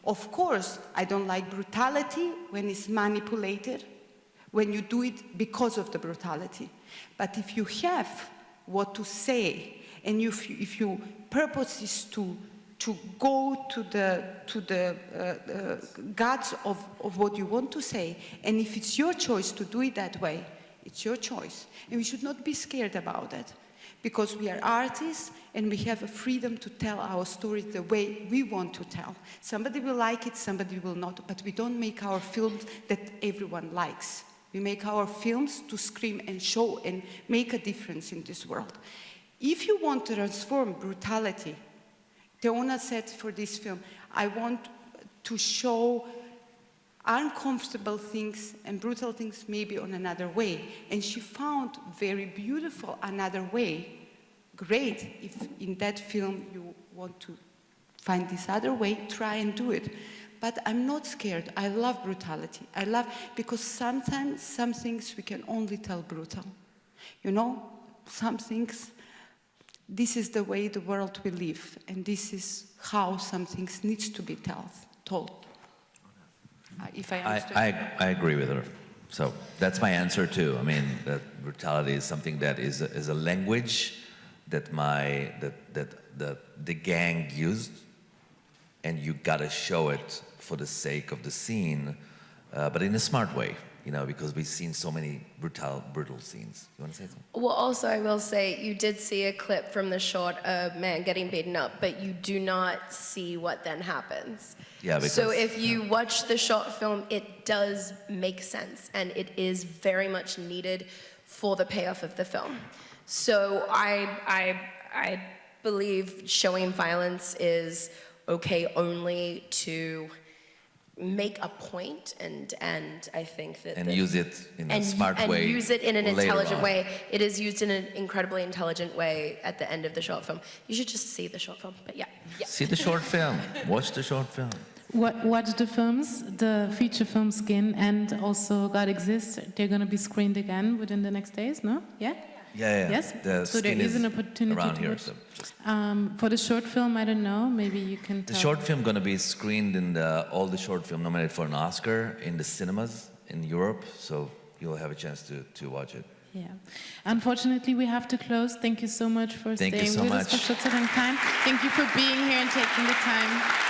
[SPEAKER 5] Of course, I don't like brutality when it's manipulated, when you do it because of the brutality. But if you have what to say, and if your purpose is to go to the guts of what you want to say, and if it's your choice to do it that way, it's your choice. And we should not be scared about it. because we are artists and we have a freedom to tell our stories the way we want to tell. Somebody will like it, somebody will not, but we don't make our films that everyone likes. We make our films to scream and show and make a difference in this world. If you want to transform brutality, Teona said for this film, I want to show uncomfortable things and brutal things maybe on another way. And she found very beautiful another way. Great, if in that film you want to find this other way, try and do it. But I'm not scared. I love brutality. I love, because sometimes some things we can only tell brutal. You know, some things, this is the way the world we live, and this is how some things needs to be told. If I understand.
[SPEAKER 3] I agree with her. So that's my answer too. I mean, that brutality is something that is a language that the gang used, and you gotta show it for the sake of the scene, but in a smart way. You know, because we've seen so many brutal scenes. You want to say something?
[SPEAKER 7] Well, also, I will say, you did see a clip from the short of a man getting beaten up, but you do not see what then happens.
[SPEAKER 3] Yeah, because,
[SPEAKER 7] so if you watch the short film, it does make sense, and it is very much needed for the payoff of the film. So I believe showing violence is okay only to make a point, and I think that
[SPEAKER 3] use it in a smart way,
[SPEAKER 7] and use it in an intelligent
[SPEAKER 3] on.
[SPEAKER 7] way. It is used in an incredibly intelligent way at the end of the short film. You should just see the short film, but yeah.
[SPEAKER 3] See the short film. Watch the short film.
[SPEAKER 2] Watch the films, the feature film Skin, and also God Exists. They're going to be screened again within the next days, no? Yeah?
[SPEAKER 3] Yeah.
[SPEAKER 2] Yes?
[SPEAKER 3] The
[SPEAKER 2] So there
[SPEAKER 3] Skin
[SPEAKER 2] is an opportunity
[SPEAKER 3] around
[SPEAKER 2] to
[SPEAKER 3] here.
[SPEAKER 2] watch.
[SPEAKER 3] So just
[SPEAKER 2] For the short film, I don't know, maybe you can
[SPEAKER 3] the
[SPEAKER 2] tell.
[SPEAKER 3] short film gonna be screened in all the short film nominated for an Oscar in the cinemas in Europe. So you'll have a chance to watch it.
[SPEAKER 2] Yeah. Unfortunately, we have to close. Thank you so much for
[SPEAKER 3] Thank you
[SPEAKER 2] staying
[SPEAKER 3] so
[SPEAKER 2] with
[SPEAKER 3] much.
[SPEAKER 2] us for such a long time. Thank you for being here and taking the time.